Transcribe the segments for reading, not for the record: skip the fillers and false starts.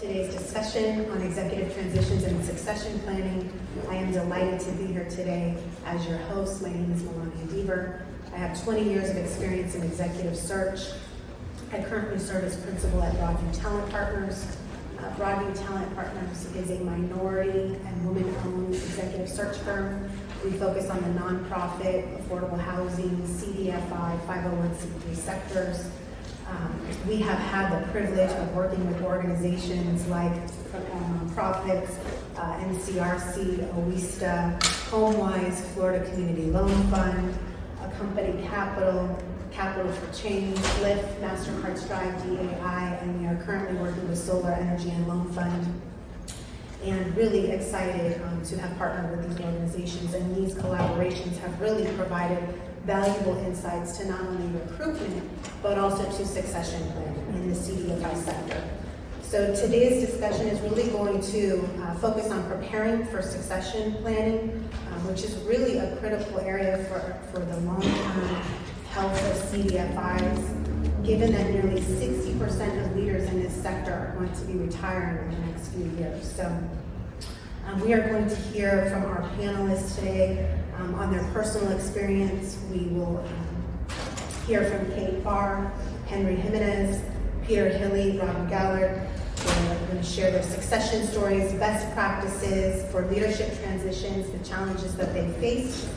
today's discussion on executive transitions and succession planning. I am delighted to be here today as your host. My name is Melania Deaver. I have 20 years of experience in executive search. I currently serve as principal at BroadView Talent Partners. BroadView Talent Partners is a minority and women-owned executive search firm. We focus on the nonprofit, affordable housing, CDFI, 501c3 sectors. We have had the privilege of working with organizations like nonprofits, NCRC, OESTA, HomeWise, Florida Community Loan Fund, a company Capital for Change, Lyft, MasterCard Strive, DAI, and we are currently working with Solar Energy and Loan Fund. And really excited to have partnered with these organizations, and these collaborations have really provided valuable insights to not only recruitment, but also to succession planning in the CDFI sector. So today's discussion is really going to focus on preparing for succession planning, which is really a critical area for the long-term health of CDFIs, given that nearly 60% of leaders in this sector are going to be retiring in the next few years. So we are going to hear from our panelists today on their personal experience. We will hear from Kate Barr, Henry Jimenez, Peter Hilly, Robin Gallard. They're going to share their succession stories, best practices for leadership transitions, the challenges that they faced.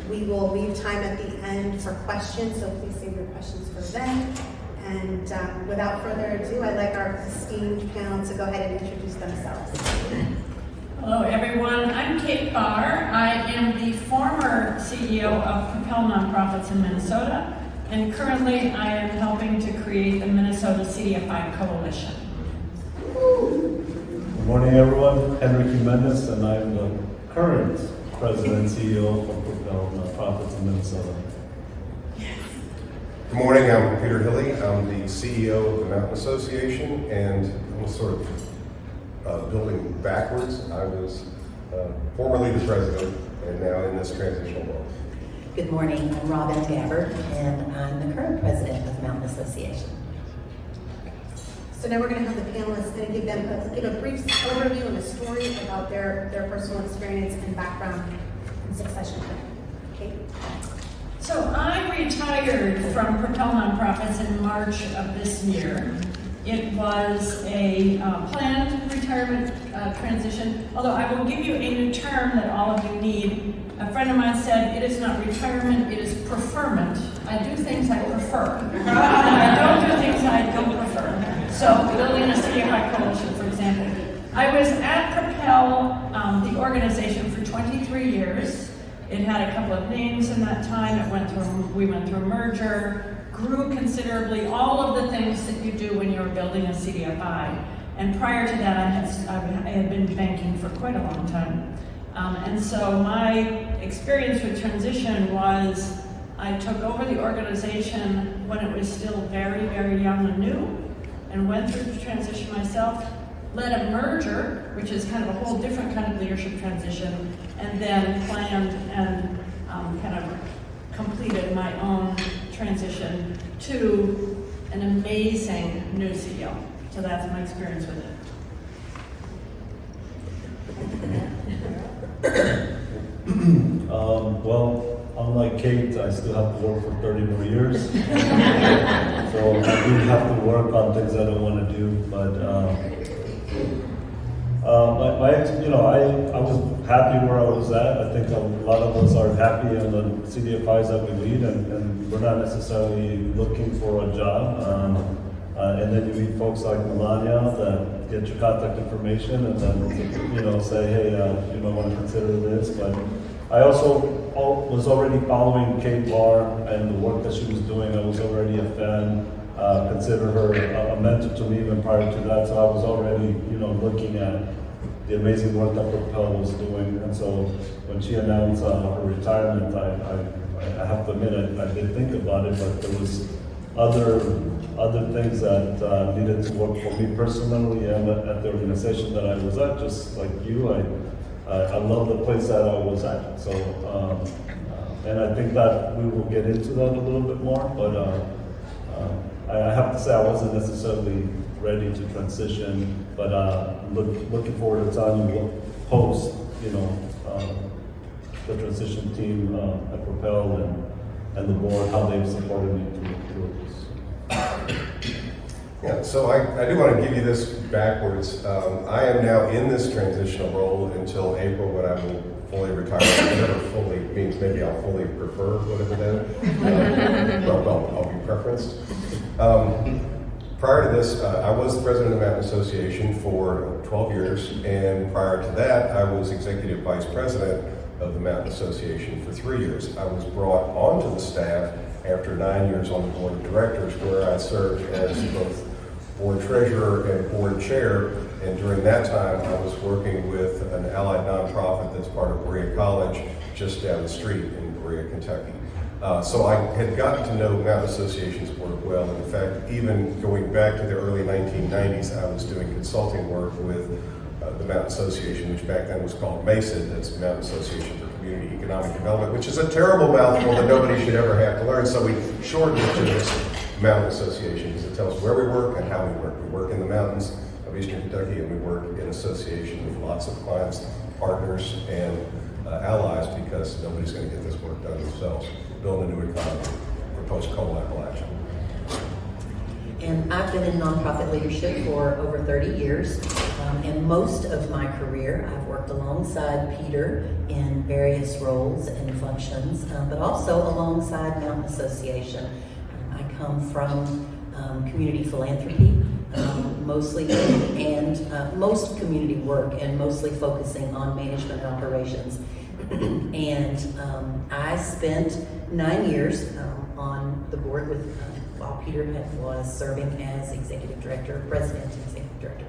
We will leave time at the end for questions, so please save your questions for then. And without further ado, I'd like our esteemed panel to go ahead and introduce themselves. Hello everyone, I'm Kate Barr. I am the former CEO of Propel Nonprofits in Minnesota, and currently I am helping to create the Minnesota CDFI Coalition. Good morning everyone, Henry Jimenez, and I'm the current President and CEO of Propel Nonprofits in Minnesota. Good morning, I'm Peter Hilly. I'm the CEO of the Mountain Association, and I'm sort of building backwards. I was formerly the president and now in this transitional role. Good morning, I'm Robin Gabbard, and I'm the current president of the Mountain Association. So now we're going to have the panelists going to give a brief overview and a story about their personal experience and background in succession planning. Kate? So I retired from Propel Nonprofits in March of this year. It was a planned retirement transition, although I will give you a new term that all of you need. A friend of mine said, it is not retirement, it is preferment. I do things I prefer. I don't do things I don't prefer. So building a CDFI coalition, for example. I was at Propel, the organization, for 23 years. It had a couple of names in that time. We went through a merger, grew considerably, all of the things that you do when you're building a CDFI. And prior to that, I had been banking for quite a long time. And so my experience with transition was I took over the organization when it was still very, very young and new, and went through the transition myself, led a merger, which is kind of a whole different kind of leadership transition, and then planned and kind of completed my own transition to an amazing new CEO. So that's my experience with it. Well, unlike Kate, I still have to work for 30 more years. So I do have to work on things I don't want to do, but I was happy where I was at. I think a lot of us are happy in the CDFIs that we lead, and we're not necessarily looking for a job. And then you meet folks like Melania that get your contact information and then say, hey, you might want to consider this. But I also was already following Kate Barr and the work that she was doing. I was already a fan. Consider her a mentor to me even prior to that. So I was already, looking at the amazing work that Propel was doing. And so when she announced her retirement, I have to admit I did think about it, but there was other things that needed to work for me personally and at the organization that I was at. Just like you, I love the place that I was at. So, and I think that we will get into that a little bit more, but I have to say I wasn't necessarily ready to transition, but looking forward to telling you what post, the transition team at Propel and the board, how they've supported me through this. Yeah, so I do want to give you this backwards. I am now in this transitional role until April, when I will fully retire. Whatever fully means, maybe I'll fully prefer whatever that. Well, I'll be preferenced. Prior to this, I was the president of the Mountain Association for 12 years, and prior to that, I was executive vice president of the Mountain Association for 3 years. I was brought onto the staff after 9 years on the board of directors, where I served as both board treasurer and board chair. And during that time, I was working with an allied nonprofit that's part of Berea College, just down the street in Berea, Kentucky. So I had gotten to know Mountain Association's work well. In fact, even going back to the early 1990s, I was doing consulting work with the Mountain Association, which back then was called MASID, that's Mountain Association for Community Economic Development, which is a terrible mouthful that nobody should ever have to learn. So we shortened it to this Mountain Association, because it tells us where we work and how we work. We work in the mountains of Eastern Kentucky, and we work in association with lots of clients, partners, and allies, because nobody's going to get this work done themselves. Build a new economy for post-coal Appalachia. And I've been in nonprofit leadership for over 30 years, and most of my career I've worked alongside Peter in various roles and functions, but also alongside Mountain Association. I come from community philanthropy, mostly, and most community work, and mostly focusing on management and operations. And I spent 9 years on the board with, while Peter was serving as executive director, president and executive director.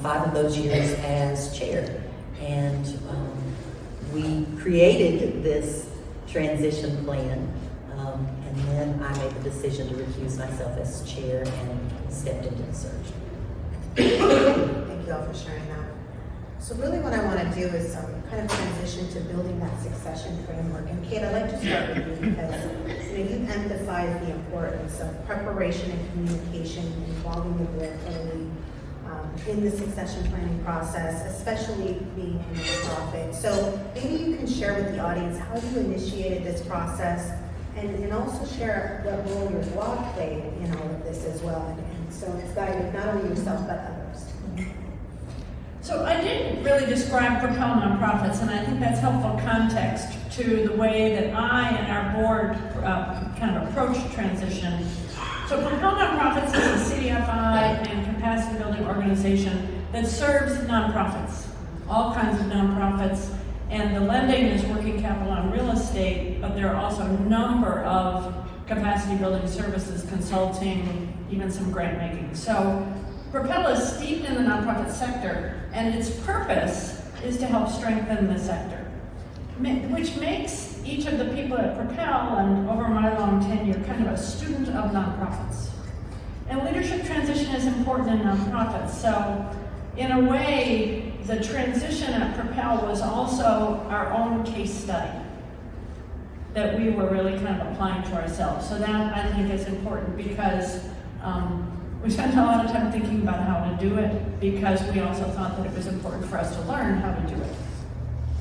5 of those years as chair. And we created this transition plan, and then I made the decision to recuse myself as chair and stepped into the search. Thank you all for sharing that. So really what I want to do is kind of transition to building that succession framework. And Kate, I'd like to start with you, because you emphasize the importance of preparation and communication involving the board early in the succession planning process, especially being in a nonprofit. So maybe you can share with the audience how you initiated this process, and also share what role your blog played in all of this as well. And so it's guided not only yourself, but others. So I didn't really describe Propel Nonprofits, and I think that's helpful context to the way that I and our board kind of approach transition. So Propel Nonprofits is a CDFI and capacity building organization that serves nonprofits, all kinds of nonprofits, and the lending is working capital on real estate, but there are also a number of capacity building services, consulting, even some grant making. So Propel is steeped in the nonprofit sector, and its purpose is to help strengthen the sector, which makes each of the people at Propel, and over my long tenure, kind of a student of nonprofits. And leadership transition is important in nonprofits, so in a way, the transition at Propel was also our own case study that we were really kind of applying to ourselves. So that, I think, is important, because we spent a lot of time thinking about how to do it, because we also thought that it was important for us to learn how to do it.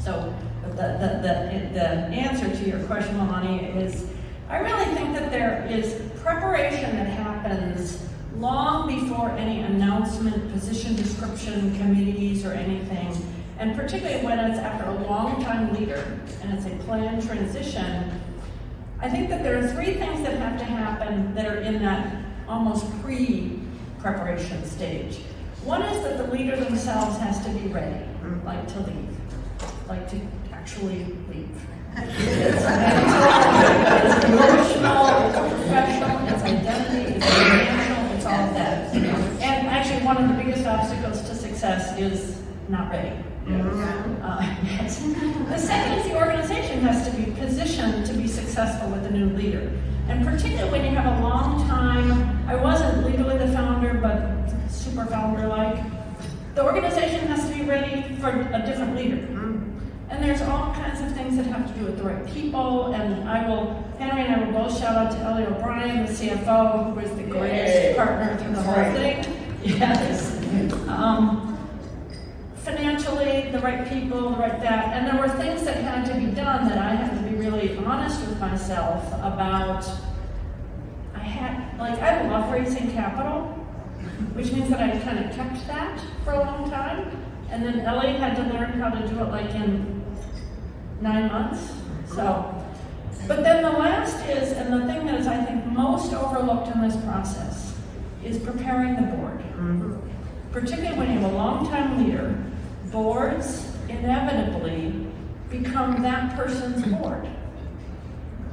So the answer to your question, Melania, is I really think that there is preparation that happens long before any announcement, position description, committees, or anything. And particularly when it's after a long-time leader and it's a planned transition, I think that there are 3 things that have to happen that are in that almost pre-preparation stage. One is that the leader themselves has to be ready, like to leave, like to actually leave. It's emotional, it's professional, it's identity, it's financial, it's all of that. And actually one of the biggest obstacles to success is not ready. The second is the organization has to be positioned to be successful with a new leader. And particularly when you have a long time, I wasn't legally the founder, but super founder-like, the organization has to be ready for a different leader. And there's all kinds of things that have to do with the right people, and Henry and I will both shout out to Ellie O'Brien, the CFO, who was the greatest partner through the whole thing. Yes. Financially, the right people, the right that, and there were things that had to be done that I had to be really honest with myself about. I love raising capital, which means that I kind of kept that for a long time, and then Ellie had to learn how to do it like in 9 months. So, but then the last is, and the thing that is I think most overlooked in this process, is preparing the board. Mhm. Particularly when you have a long-time leader, boards inevitably become that person's board.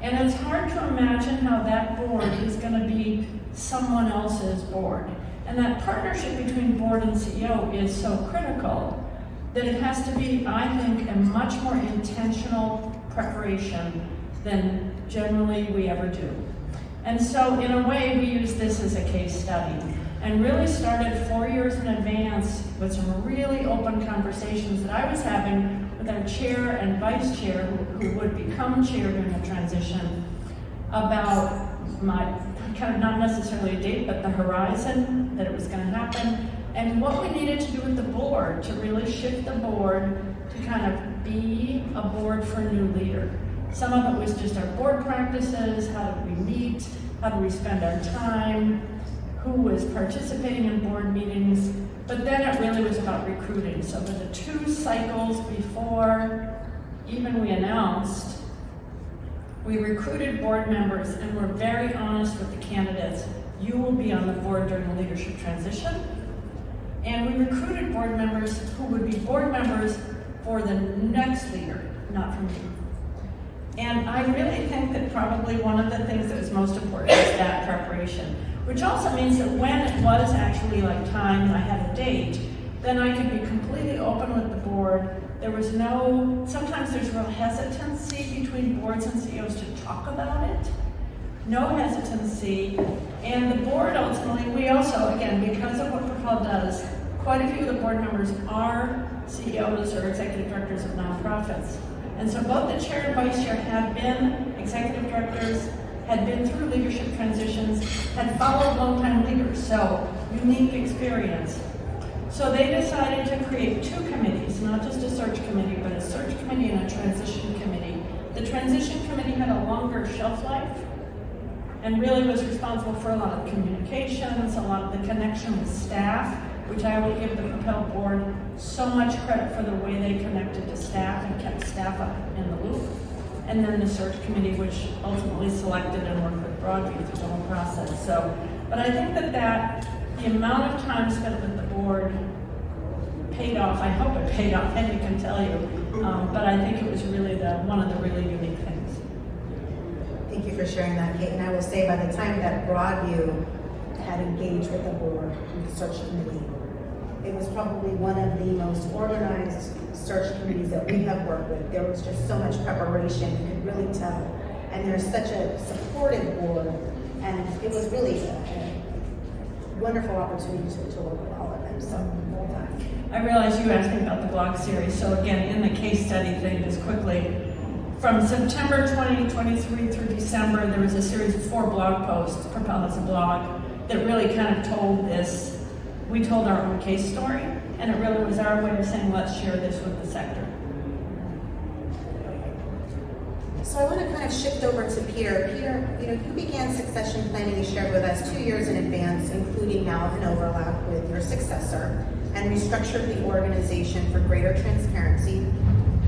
And it's hard to imagine how that board is going to be someone else's board. And that partnership between board and CEO is so critical that it has to be, I think, a much more intentional preparation than generally we ever do. And so in a way, we use this as a case study and really started 4 years in advance with some really open conversations that I was having with our chair and vice chair, who would become chair during the transition, about my kind of not necessarily a date, but the horizon that it was going to happen, and what we needed to do with the board to really shift the board to kind of be a board for a new leader. Some of it was just our board practices, how did we meet, how do we spend our time, who was participating in board meetings, but then it really was about recruiting. So for the 2 cycles before even we announced, we recruited board members and were very honest with the candidates. You will be on the board during the leadership transition. And we recruited board members who would be board members for the next leader, not for me. And I really think that probably one of the things that was most important is that preparation, which also means that when it was actually like time and I had a date, then I could be completely open with the board. There was sometimes there's real hesitancy between boards and CEOs to talk about it. No hesitancy. And the board ultimately, we also, again, because of what Propel does, quite a few of the board members are CEOs or executive directors of nonprofits. And so both the chair and vice chair had been executive directors, had been through leadership transitions, had followed longtime leaders, so unique experience. So they decided to create 2 committees, not just a search committee, but a search committee and a transition committee. The transition committee had a longer shelf life and really was responsible for a lot of communications, a lot of the connection with staff, which I will give the Propel board so much credit for the way they connected to staff and kept staff up in the loop. And then the search committee, which ultimately selected and worked with BroadView through the whole process. So, but I think that the amount of time spent with the board paid off. I hope it paid off, Henry can tell you. But I think it was really one of the really unique things. Thank you for sharing that, Kate. And I will say, by the time that BroadView had engaged with the board and the search committee, it was probably one of the most organized search committees that we have worked with. There was just so much preparation, you could really tell. And there's such a supportive board, and it was really a wonderful opportunity to work with all of them. So, well done. I realize you asked me about the blog series. So again, in the case study thing, just quickly, from September 2023 through December, there was a series of 4 blog posts, Propel as a blog, that really kind of told this. We told our own case story, and it really was our way of saying, let's share this with the sector. So I want to kind of shift over to Peter. Peter, you began succession planning, you shared with us, 2 years in advance, including now an overlap with your successor, and restructured the organization for greater transparency.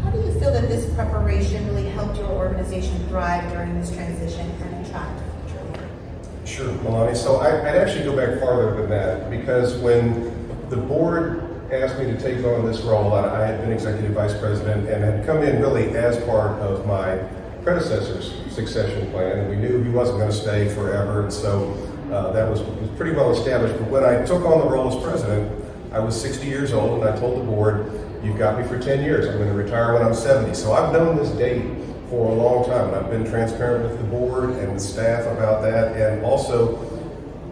How do you feel that this preparation really helped your organization thrive during this transition and attract future leaders? Sure, Melania. So I'd actually go back farther than that, because when the board asked me to take on this role, I had been executive vice president and had come in really as part of my predecessor's succession plan, and we knew he wasn't going to stay forever, and so that was pretty well established. But when I took on the role as president, I was 60 years old, and I told the board, you've got me for 10 years. I'm going to retire when I'm 70. So I've known this date for a long time, and I've been transparent with the board and the staff about that, and also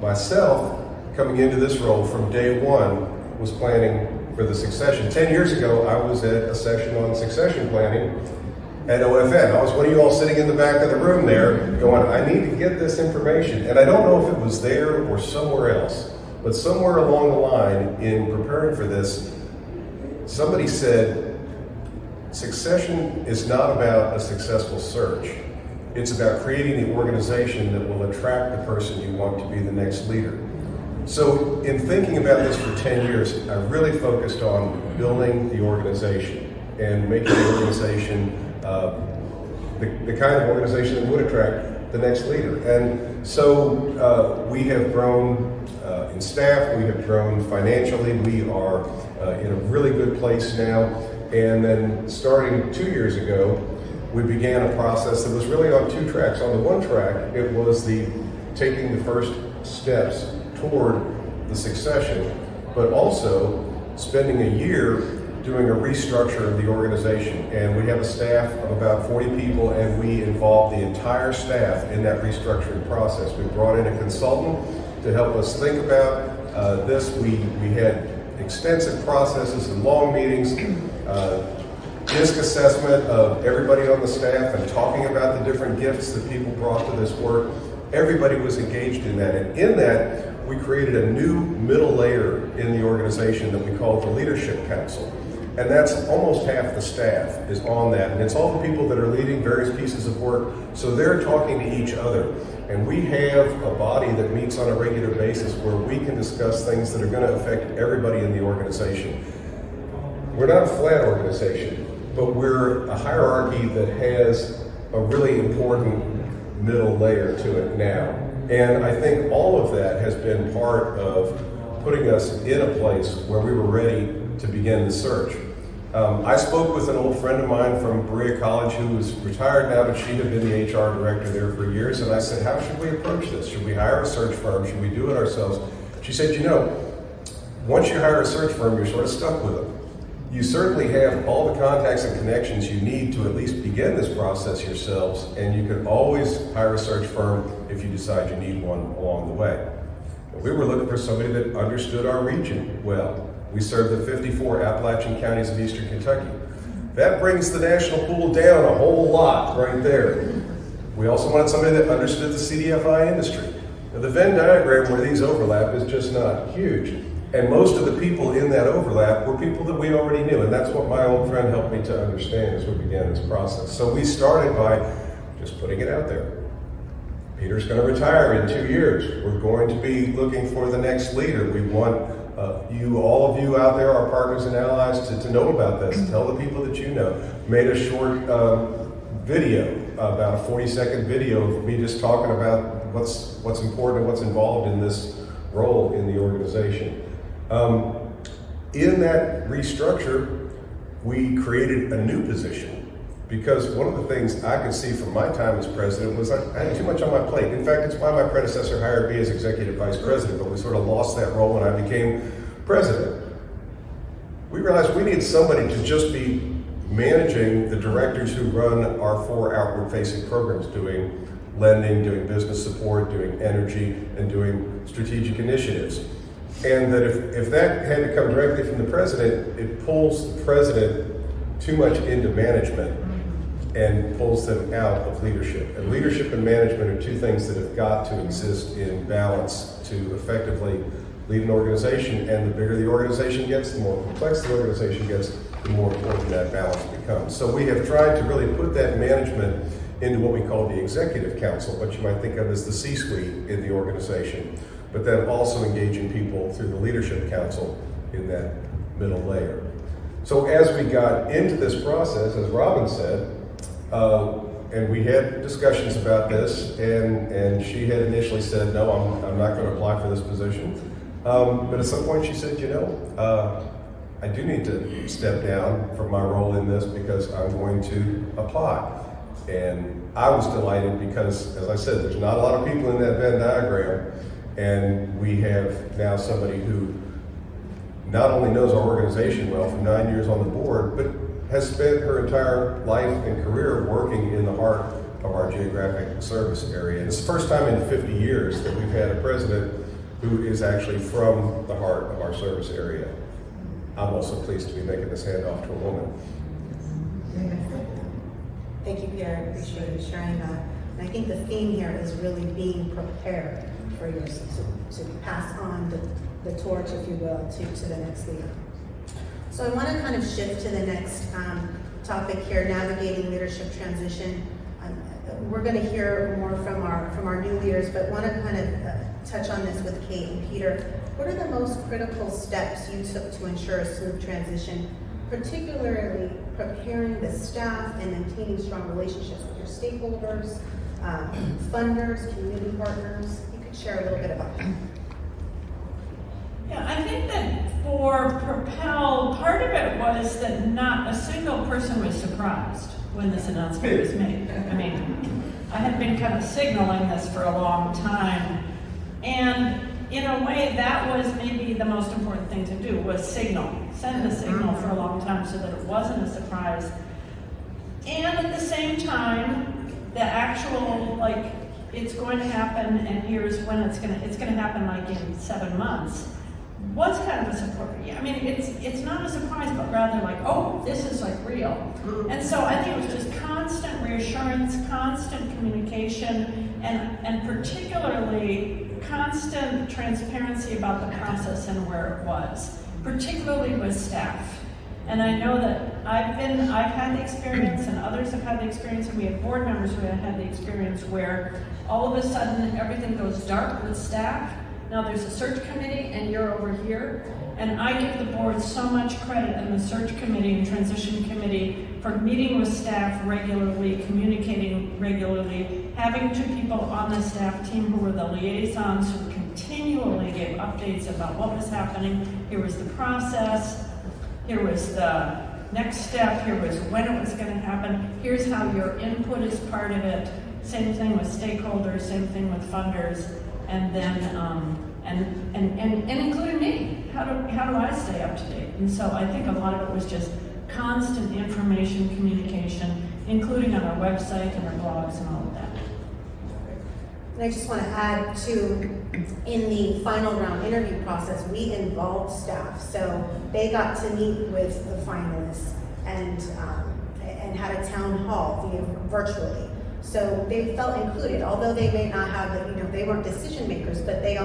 myself, coming into this role from day one, was planning for the succession. 10 years ago, I was at a session on succession planning at OFN. I was one of you all sitting in the back of the room there going, I need to get this information. And I don't know if it was there or somewhere else, but somewhere along the line in preparing for this, somebody said, succession is not about a successful search. It's about creating the organization that will attract the person you want to be the next leader. So in thinking about this for 10 years, I really focused on building the organization and making the organization the kind of organization that would attract the next leader. And so we have grown in staff, we have grown financially, we are in a really good place now. And then starting 2 years ago, we began a process that was really on two tracks. On the one track, it was the taking the first steps toward the succession, but also spending a year doing a restructure of the organization. And we have a staff of about 40 people, and we involved the entire staff in that restructuring process. We brought in a consultant to help us think about this. We had extensive processes and long meetings, disc assessment of everybody on the staff and talking about the different gifts that people brought to this work. Everybody was engaged in that. And in that, we created a new middle layer in the organization that we call the Leadership Council. And that's almost half the staff is on that. And it's all the people that are leading various pieces of work. So they're talking to each other. And we have a body that meets on a regular basis where we can discuss things that are going to affect everybody in the organization. We're not a flat organization, but we're a hierarchy that has a really important middle layer to it now. And I think all of that has been part of putting us in a place where we were ready to begin the search. I spoke with an old friend of mine from Berea College who was retired now, but she had been the HR director there for years. And I said, how should we approach this? Should we hire a search firm? Should we do it ourselves? She said, you know, once you hire a search firm, you're sort of stuck with them. You certainly have all the contacts and connections you need to at least begin this process yourselves, and you can always hire a search firm if you decide you need one along the way. We were looking for somebody that understood our region well. We serve the 54 Appalachian counties of Eastern Kentucky. That brings the national pool down a whole lot right there. We also wanted somebody that understood the CDFI industry. Now, the Venn diagram where these overlap is just not huge. And most of the people in that overlap were people that we already knew. And that's what my old friend helped me to understand as we began this process. So we started by just putting it out there. Peter's going to retire in 2 years. We're going to be looking for the next leader. We want all of you out there, our partners and allies, to know about this. Tell the people that you know. Made a short video, about a 40-second video of me just talking about what's important and what's involved in this role in the organization. In that restructure, we created a new position. Because one of the things I could see from my time as president was I had too much on my plate. In fact, it's why my predecessor hired me as executive vice president, but we sort of lost that role when I became president. We realized we needed somebody to just be managing the directors who run our 4 outward-facing programs, doing lending, doing business support, doing energy, and doing strategic initiatives. And that if that had to come directly from the president, it pulls the president too much into management and pulls them out of leadership. And leadership and management are two things that have got to exist in balance to effectively lead an organization. And the bigger the organization gets, the more complex the organization gets, the more important that balance becomes. So we have tried to really put that management into what we call the executive council, what you might think of as the C-suite in the organization, but then also engaging people through the leadership council in that middle layer. So as we got into this process, as Robin said, and we had discussions about this, and she had initially said, no, I'm not going to apply for this position. But at some point she said, you know, I do need to step down from my role in this because I'm going to apply. And I was delighted because, as I said, there's not a lot of people in that Venn diagram, and we have now somebody who not only knows our organization well from 9 years on the board, but has spent her entire life and career working in the heart of our geographic service area. And it's the first time in 50 years that we've had a president who is actually from the heart of our service area. I'm also pleased to be making this handoff to a woman. Thank you, Peter. I appreciate you sharing that. And I think the theme here is really being prepared for yours to pass on the torch, if you will, to the next leader. So I want to kind of shift to the next topic here, navigating leadership transition. We're going to hear more from our new leaders, but want to kind of touch on this with Kate and Peter. What are the most critical steps you took to ensure a smooth transition, particularly preparing the staff and maintaining strong relationships with your stakeholders, funders, community partners? You could share a little bit about that. Yeah, I think that for Propel, part of it was that not a single person was surprised when this announcement was made. I mean, I had been kind of signaling this for a long time, and in a way that was maybe the most important thing to do, was send a signal for a long time so that it wasn't a surprise. And at the same time, the actual, like, it's going to happen and here's when it's gonna happen, like in 7 months, was kind of a surprise. I mean, it's not a surprise, but rather like, oh, this is like real. And so I think it was just constant reassurance, constant communication, and particularly constant transparency about the process and where it was, particularly with staff. And I know that I've had the experience, and others have had the experience, and we have board members who have had the experience where all of a sudden everything goes dark with staff. Now there's a search committee and you're over here, and I give the board so much credit and the search committee and transition committee for meeting with staff regularly, communicating regularly, having 2 people on the staff team who were the liaisons who continually gave updates about what was happening. Here was the process, here was the next step, here was when it was going to happen, here's how your input is part of it. Same thing with stakeholders, same thing with funders. And then, and including me, how do I stay up to date? And so I think a lot of it was just constant information communication, including on our website and our blogs and all of that. And I just want to add to, in the final round interview process, we involved staff. So they got to meet with the finalists and had a town hall virtually. So they felt included, although they may not have they weren't decision makers, but they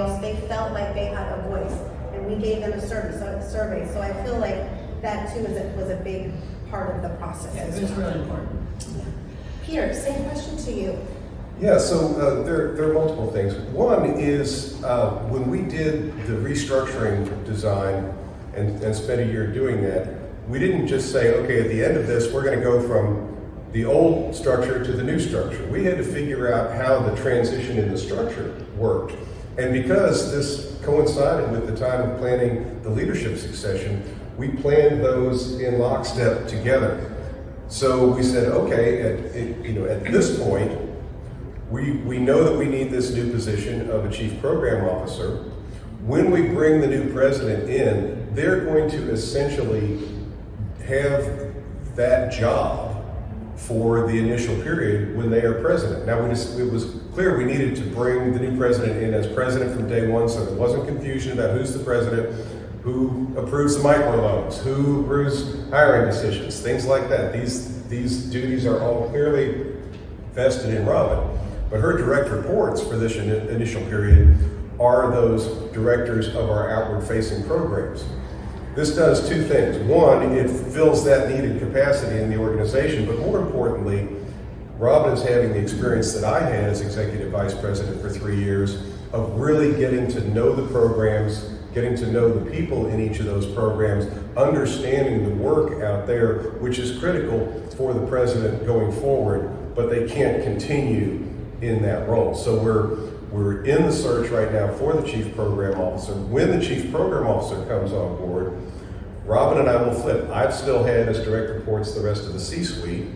felt like they had a voice, and we gave them a survey. So I feel like that too was a big part of the process. Yeah, it was really important. Yeah. Peter, same question to you. Yeah, so there are multiple things. One is when we did the restructuring design and spent a year doing that, we didn't just say, okay, at the end of this, we're going to go from the old structure to the new structure. We had to figure out how the transition in the structure worked. And because this coincided with the time of planning the leadership succession, we planned those in lockstep together. So we said, okay, at this point, we know that we need this new position of a chief program officer. When we bring the new president in, they're going to essentially have that job for the initial period when they are president. Now, it was clear we needed to bring the new president in as president from day one, so there wasn't confusion about who's the president, who approves the microloans, who approves hiring decisions, things like that. These duties are all clearly vested in Robin. But her direct reports for this initial period are those directors of our outward-facing programs. This does 2 things. One, it fills that needed capacity in the organization, but more importantly, Robin is having the experience that I had as executive vice president for 3 years of really getting to know the programs, getting to know the people in each of those programs, understanding the work out there, which is critical for the president going forward, but they can't continue in that role. So we're in the search right now for the chief program officer. When the chief program officer comes on board, Robin and I will flip. I've still had as direct reports the rest of the C-suite.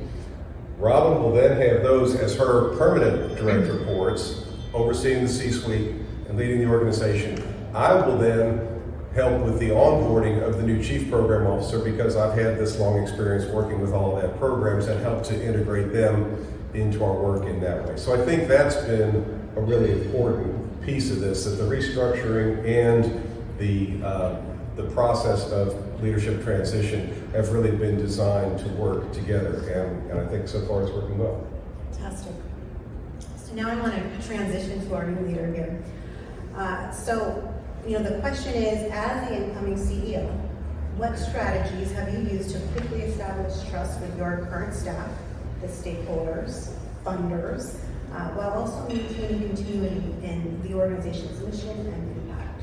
Robin will then have those as her permanent direct reports, overseeing the C-suite and leading the organization. I will then help with the onboarding of the new chief program officer because I've had this long experience working with all of that programs and help to integrate them into our work in that way. So I think that's been a really important piece of this, that the restructuring and the the process of leadership transition have really been designed to work together, and I think so far it's working well. Fantastic. So now I want to transition to our new leader here. The question is, as the incoming CEO, what strategies have you used to quickly establish trust with your current staff, the stakeholders, funders, while also maintaining continuity in the organization's mission and impact?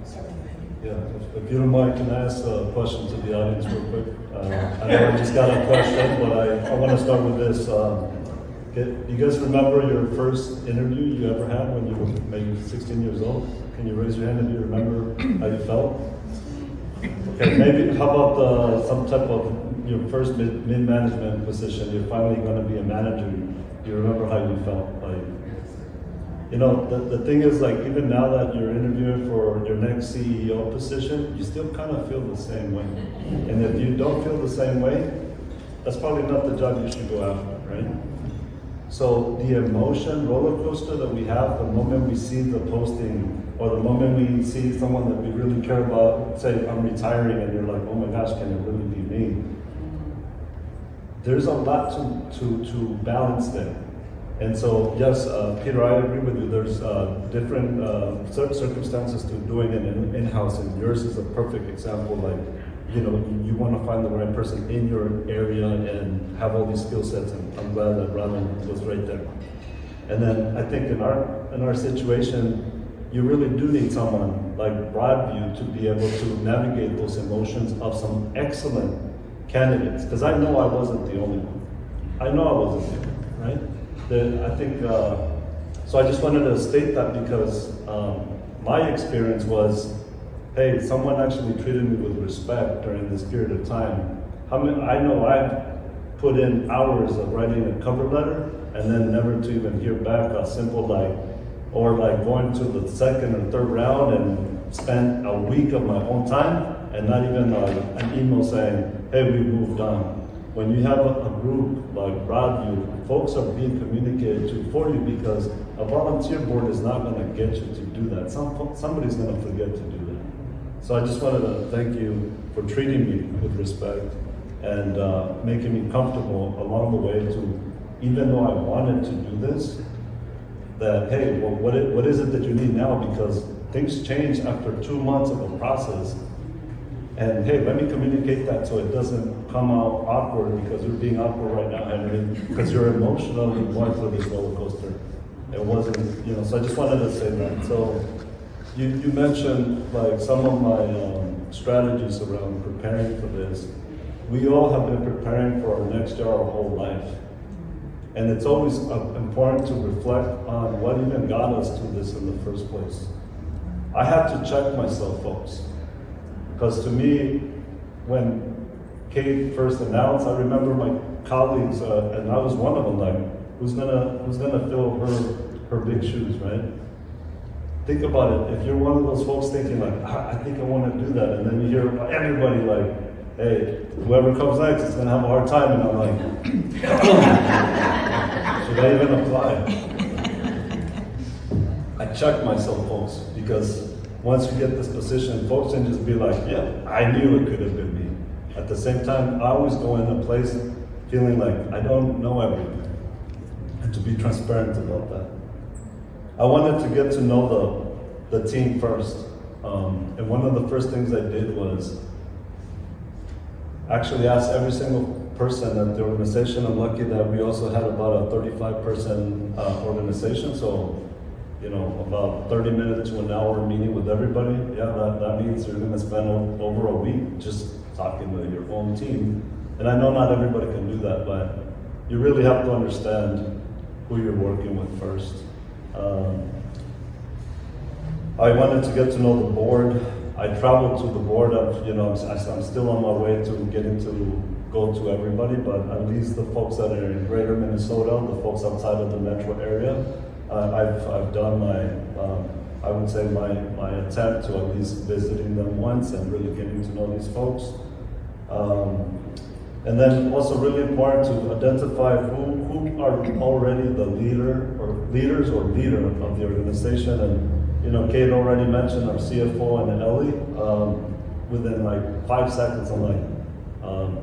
Start with Randy. Yeah, if you don't mind, can I ask a question to the audience real quick? I know I just got a question, but I want to start with this. Do you guys remember your first interview you ever had when you were maybe 16 years old? Can you raise your hand if you remember how you felt? Okay, maybe how about some type of your first mid-management position? You're finally going to be a manager. Do you remember how you felt? The thing is, like, even now that you're interviewing for your next CEO position, you still kind of feel the same way. And if you don't feel the same way, that's probably not the job you should go after, right? So the emotion roller coaster that we have the moment we see the posting, or the moment we see someone that we really care about, say, I'm retiring, and you're like, oh my gosh, can it really be me? There's a lot to balance there. And so, yes, Peter, I agree with you. There's different circumstances to doing it in-house, and yours is a perfect example. Like, you want to find the right person in your area and have all these skill sets, and I'm glad that Robin was right there. And then I think in our situation, you really do need someone like BroadView to be able to navigate those emotions of some excellent candidates. Because I know I wasn't the only one. I know I wasn't the only one, right? I think, so I just wanted to state that because my experience was, hey, someone actually treated me with respect during this period of time. I know I've put in hours of writing a cover letter and then never to even hear back a simple or going to the second or third round and spent a week of my own time and not even an email saying, hey, we moved on. When you have a group like BroadView, folks are being communicated to for you because a volunteer board is not going to get you to do that. Somebody's going to forget to do that. So I just wanted to thank you for treating me with respect and making me comfortable along the way to, even though I wanted to do this, that, hey, well, what is it that you need now? Because things change after 2 months of a process. And hey, let me communicate that so it doesn't come out awkward, because you're being awkward right now, Henry, because you're emotionally going through this roller coaster. It wasn't, so I just wanted to say that. So you mentioned like some of my strategies around preparing for this. We all have been preparing for our next year our whole life. And it's always important to reflect on what even got us to this in the first place. I have to check myself, folks. Because to me, when Kate first announced, I remember my colleagues, and I was one of them, like, who's gonna fill her big shoes, right? Think about it. If you're one of those folks thinking like, I think I want to do that, and then you hear everybody like, hey, whoever comes next is gonna have a hard time, and I'm like, should I even apply? I check myself, folks, because once you get this position, folks can just be like, yeah, I knew it could have been me. At the same time, I always go in a place feeling like I don't know everything, and to be transparent about that. I wanted to get to know the team first, and one of the first things I did was actually ask every single person at the organization. I'm lucky that we also had about a 35-person organization, so about 30 minutes to an hour meeting with everybody. Yeah, that means you're gonna spend over a week just talking to your own team. And I know not everybody can do that, but you really have to understand who you're working with first. I wanted to get to know the board. I traveled to the board. I'm still on my way to getting to go to everybody, but at least the folks that are in greater Minnesota, the folks outside of the metro area, I've done I would say my attempt to at least visiting them once and really getting to know these folks. And then also really important to identify who are already the leaders or leader of the organization. And Kate already mentioned our CFO and Ellie. within like 5 seconds, I'm like,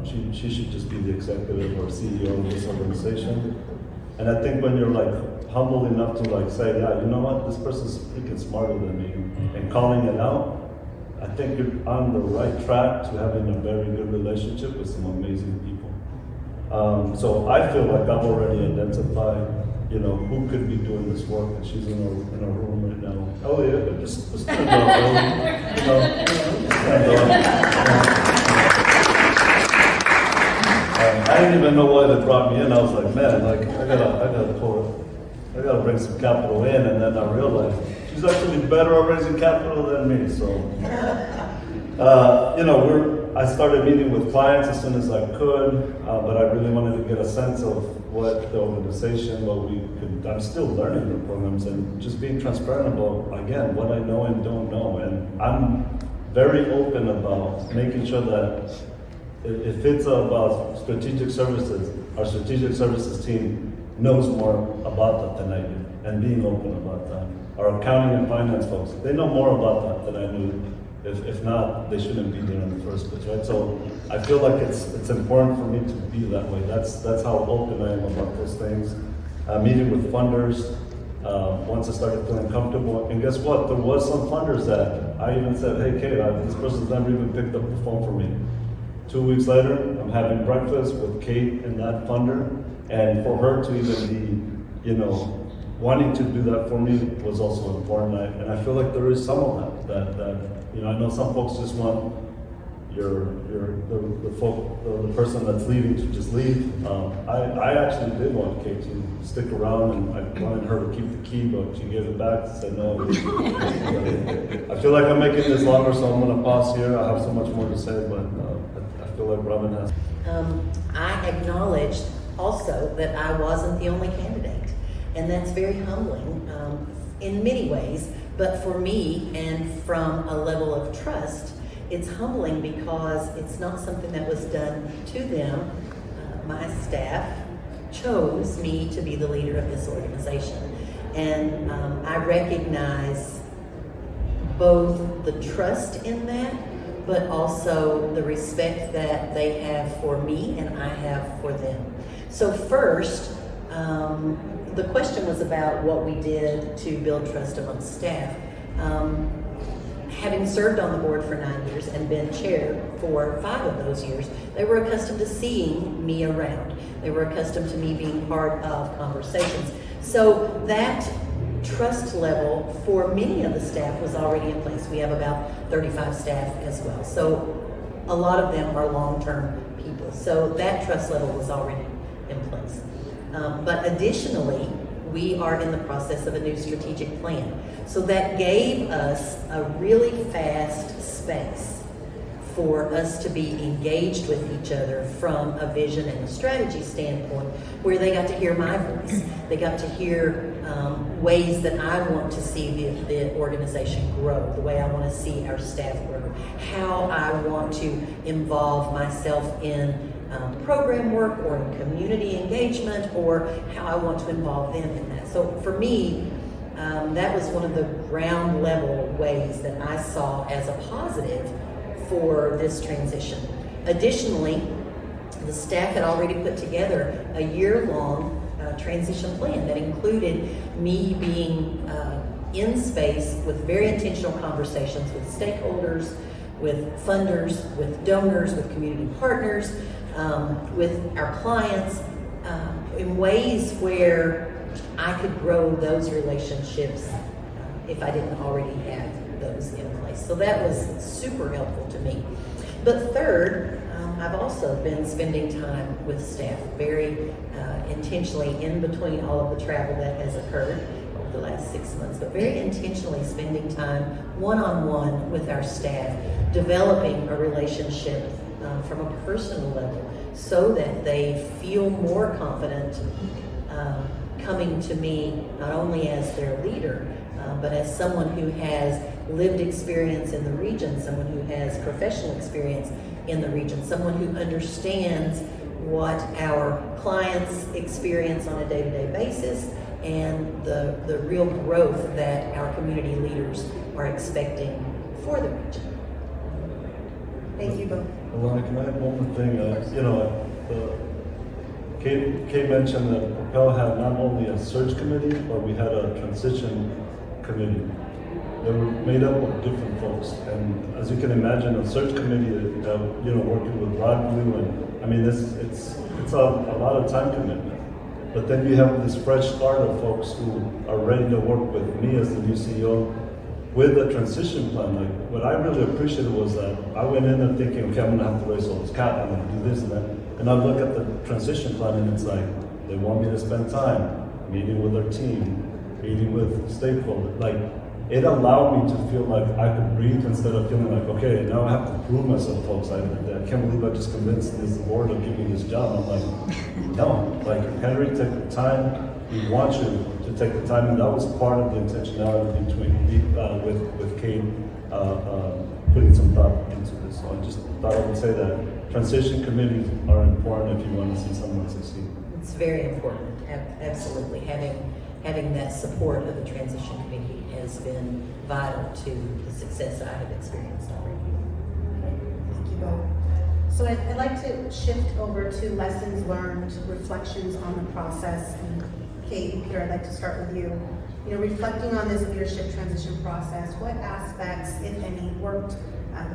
she should just be the executive or CEO of this organization. And I think when you're like humble enough to like say, yeah, you know what, this person's freaking smarter than me, and calling it out, I think you're on the right track to having a very good relationship with some amazing people. So I feel like I've already identified, you know, who could be doing this work, and she's in our room right now. Oh yeah, just stand up, you know, stand up. I didn't even know why they brought me in. I was like, man, like I gotta bring some capital in, and then I realized she's actually better at raising capital than me. So, you know, I started meeting with clients as soon as I could, but I really wanted to get a sense of what the organization, what we could. I'm still learning the programs and just being transparent about, again, what I know and don't know. And I'm very open about making sure that if it's about strategic services, our strategic services team knows more about that than I do, and being open about that. Our accounting and finance folks, they know more about that than I knew. If not, they shouldn't be there in the first place, right? So I feel like it's important for me to be that way. That's how open I am about those things. Meeting with funders, once I started feeling comfortable, and guess what? There was some funders that I even said, hey Kate, this person's never even picked up the phone for me. 2 weeks later, I'm having breakfast with Kate and that funder, and for her to even be, you know, wanting to do that for me was also important. And I feel like there is some of that you know, I know some folks just want the person that's leaving to just leave. I actually did want Kate to stick around, and I wanted her to keep the key, but she gave it back and said no. I feel like I'm making this longer, so I'm going to pause here. I have so much more to say, but I feel like Robin has. I acknowledged also that I wasn't the only candidate, and that's very humbling in many ways. But for me, and from a level of trust, it's humbling because it's not something that was done to them. My staff chose me to be the leader of this organization. And I recognize both the trust in that, but also the respect that they have for me and I have for them. So first, the question was about what we did to build trust amongst staff. Having served on the board for 9 years and been chair for 5 of those years, they were accustomed to seeing me around. They were accustomed to me being part of conversations. So that trust level for many of the staff was already in place. We have about 35 staff as well. So a lot of them are long-term people. So that trust level was already in place. But additionally, we are in the process of a new strategic plan. So that gave us a really fast space for us to be engaged with each other from a vision and a strategy standpoint, where they got to hear my voice. They got to hear ways that I want to see the organization grow, the way I want to see our staff grow, how I want to involve myself in program work or in community engagement, or how I want to involve them in that. So for me, that was one of the ground level ways that I saw as a positive for this transition. Additionally, the staff had already put together a year-long transition plan that included me being in space with very intentional conversations with stakeholders, with funders, with donors, with community partners, with our clients, in ways where I could grow those relationships if I didn't already have those in place. So that was super helpful to me. But third, I've also been spending time with staff very intentionally in between all of the travel that has occurred over the last 6 months, but very intentionally spending time one-on-one with our staff, developing a relationship from a personal level so that they feel more confident coming to me not only as their leader, but as someone who has lived experience in the region, someone who has professional experience in the region, someone who understands what our clients experience on a day-to-day basis and the real growth that our community leaders are expecting for the region. Thank you both. Melania, can I have one more thing? Kate mentioned that Propel had not only a search committee, but we had a transition committee. They were made up of different folks, and as you can imagine, a search committee, working with BroadView, and I mean, it's a lot of time commitment. But then you have this fresh start of folks who are ready to work with me as the new CEO with a transition plan. Like, what I really appreciated was that I went in there thinking, okay, I'm gonna have to raise all this cap, I'm gonna do this and that. And I look at the transition plan and it's like, they want me to spend time meeting with their team, meeting with stakeholders. Like, it allowed me to feel like I could breathe instead of feeling like, okay, now I have to prove myself, folks. I can't believe I just convinced this board to give me this job. I'm like, no, like, Henry, take the time. We want you to take the time, and that was part of the intentionality with Kate putting some thought into this. So I just thought I would say that transition committees are important if you want to see someone succeed. It's very important, absolutely. Having that support of the transition committee has been vital to the success I have experienced already. Thank you both. So I'd like to shift over to lessons learned, reflections on the process. And Kate and Peter, I'd like to start with you. Reflecting on this leadership transition process, what aspects, if any,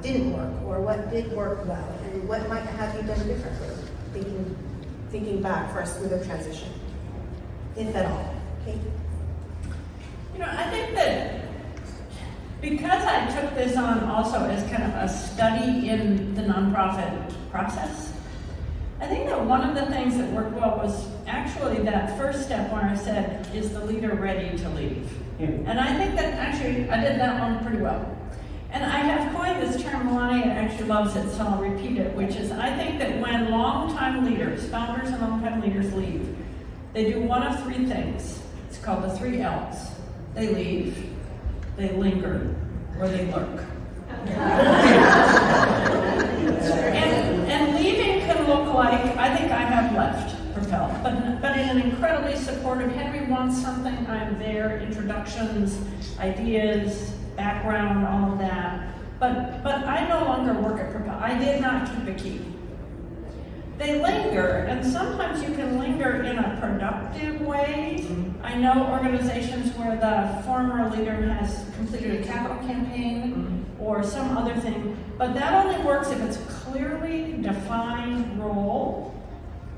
didn't work, or what did work well, and what might have you done differently, thinking back for a smoother transition, if at all? Kate? I think that because I took this on also as kind of a study in the nonprofit process, I think that one of the things that worked well was actually that first step when I said, is the leader ready to leave? And I think that actually I did that one pretty well. And I have coined this term, Melania actually loves it, so I'll repeat it, which is I think that when longtime leaders, founders and longtime leaders leave, they do one of three things. It's called the 3 L's. They leave, they linger, or they lurk. and leaving can look like, I think I have left Propel, but in an incredibly supportive, Henry wants something, I'm there, introductions, ideas, background, all of that. But I no longer work at Propel. I did not keep a key. They linger, and sometimes you can linger in a productive way. I know organizations where the former leader has completed a capital campaign or some other thing, but that only works if it's a clearly defined role.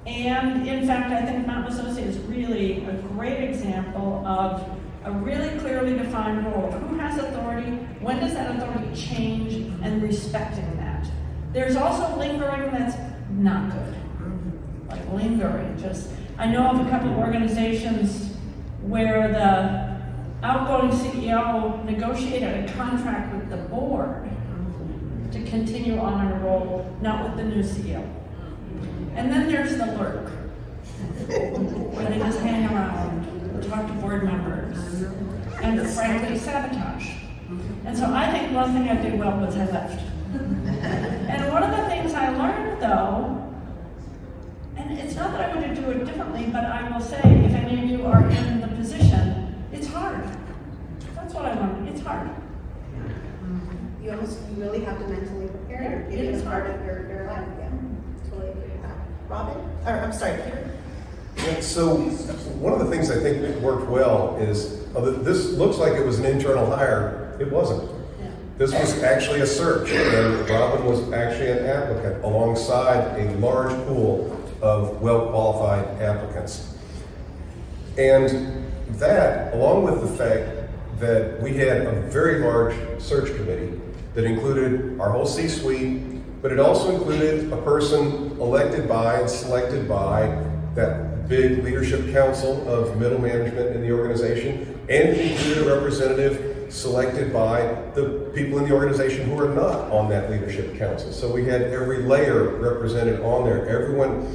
And in fact, I think Mountain Associate is really a great example of a really clearly defined role. Who has authority? When does that authority change? And respecting that. There's also lingering that's not good. Like lingering, I know of a couple of organizations where the outgoing CEO negotiated a contract with the board to continue on in a role, not with the new CEO. And then there's the lurk, where they just hang around, talk to board members, and frankly sabotage. And so I think one thing I did well was I left. And one of the things I learned though, and it's not that I'm going to do it differently, but I will say, if any of you are in the position, it's hard. That's what I learned. It's hard. You really have to mentally prepare. It is part of your life. Yeah, totally agree with that. Robin? I'm sorry, Peter. Yeah, so one of the things I think that worked well is, this looks like it was an internal hire. It wasn't. This was actually a search, and Robin was actually an applicant alongside a large pool of well-qualified applicants. And that, along with the fact that we had a very large search committee that included our whole C-suite, but it also included a person elected by and selected by that big leadership council of middle management in the organization, and it included a representative selected by the people in the organization who are not on that leadership council. So we had every layer represented on there. Everyone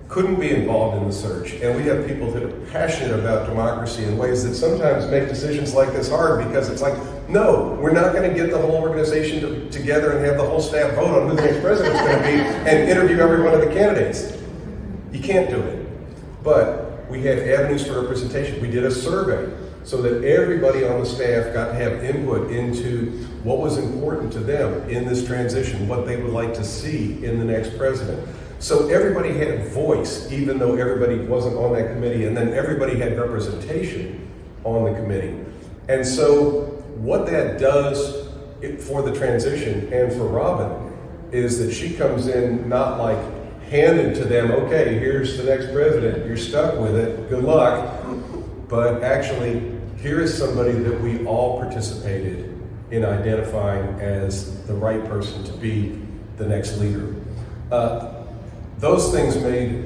couldn't be involved in the search. And we have people that are passionate about democracy in ways that sometimes make decisions like this hard, because it's like, no, we're not going to get the whole organization together and have the whole staff vote on who the next president's going to be and interview every one of the candidates. You can't do it. But we have avenues for representation. We did a survey so that everybody on the staff got to have input into what was important to them in this transition, what they would like to see in the next president. So everybody had voice, even though everybody wasn't on that committee, and then everybody had representation on the committee. And so what that does for the transition and for Robin is that she comes in not like handed to them, okay, here's the next president, you're stuck with it, good luck, but actually, here is somebody that we all participated in identifying as the right person to be the next leader. Those things made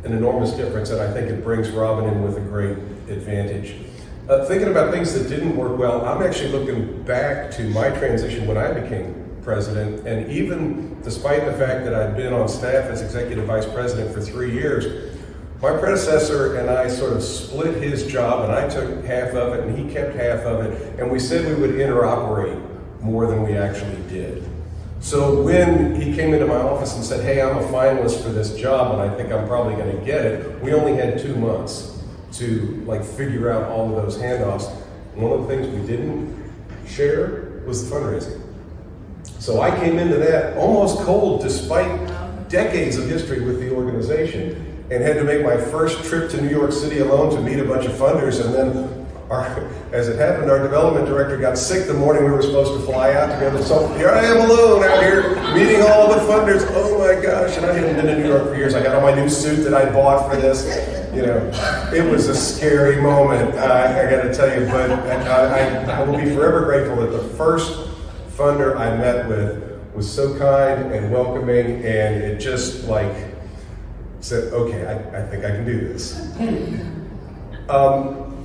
an enormous difference, and I think it brings Robin in with a great advantage. Thinking about things that didn't work well, I'm actually looking back to my transition when I became president, and even despite the fact that I'd been on staff as executive vice president for 3 years, my predecessor and I sort of split his job, and I took half of it and he kept half of it, and we said we would interoperate more than we actually did. So when he came into my office and said, hey, I'm a finalist for this job and I think I'm probably going to get it, we only had 2 months to figure out all of those handoffs. One of the things we didn't share was the fundraising. So I came into that almost cold despite decades of history with the organization, and had to make my first trip to New York City alone to meet a bunch of funders. And then, as it happened, our development director got sick the morning we were supposed to fly out together. So here I am alone out here meeting all the funders. Oh my gosh, and I hadn't been to New York for years. I got on my new suit that I bought for this. It was a scary moment, I got to tell you. But I will be forever grateful that the first funder I met with was so kind and welcoming, and it just said, okay, I think I can do this.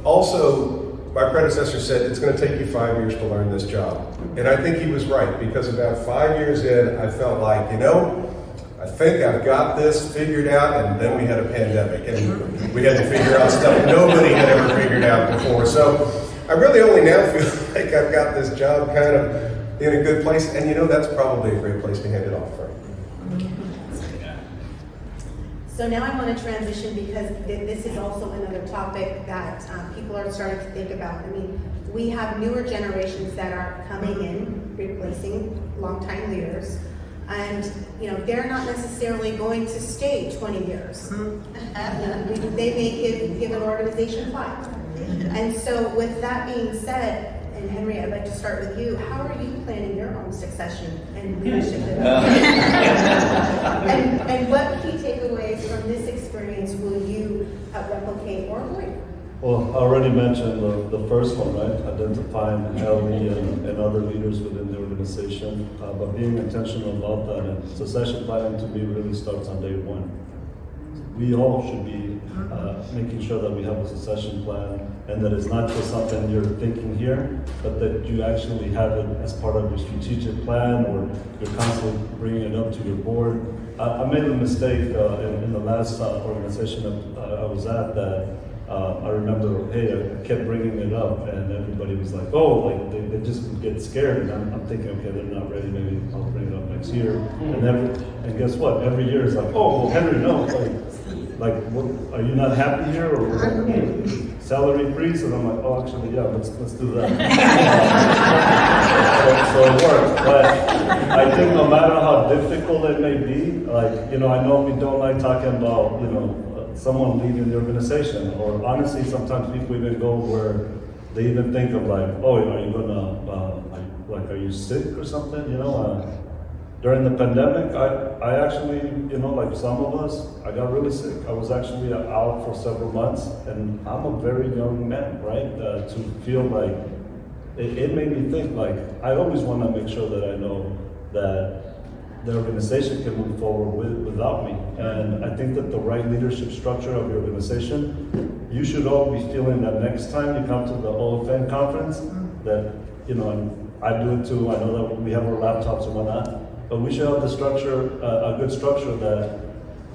Also, my predecessor said, it's going to take you 5 years to learn this job. And I think he was right, because about 5 years in, I felt like, I think I've got this figured out, and then we had a pandemic, and we had to figure out stuff nobody had ever figured out before. So I really only now feel like I've got this job kind of in a good place, and that's probably a great place to hand it off, right? So now I want to transition, because this is also another topic that people are starting to think about. I mean, we have newer generations that are coming in, replacing longtime leaders, and they're not necessarily going to stay 20 years. They may give an organization 5. And so with that being said, and Henry, I'd like to start with you. How are you planning your own succession and leadership development? and what key takeaways from this experience will you replicate or avoid? Well, I already mentioned the first one, right? Identifying LE and other leaders within the organization, but being intentional about that. And succession planning to me really starts on day one. We all should be making sure that we have a succession plan, and that it's not just something you're thinking here, but that you actually have it as part of your strategic plan, or you're constantly bringing it up to your board. I made a mistake in the last organization that I was at, that I remember, hey, I kept bringing it up, and everybody was like, oh, they just get scared, and I'm thinking, okay, they're not ready, maybe I'll bring it up next year. And guess what? Every year it's like, oh, well, Henry, no, what, are you not happy here, or salary increase? And I'm like, oh, actually, yeah, let's do that. so it works. But I think no matter how difficult it may be, I know we don't like talking about, someone leaving the organization, or honestly, sometimes people even go where they even think of oh, are you gonna, are you sick or something? During the pandemic, I actually, like some of us, I got really sick. I was actually out for several months, and I'm a very young man, right? To feel like, it made me think, I always want to make sure that I know that the organization can move forward without me. And I think that the right leadership structure of your organization, you should all be feeling that next time you come to the OFN conference, that, and I do it too, I know that we have our laptops and whatnot, but we should have the structure, a good structure that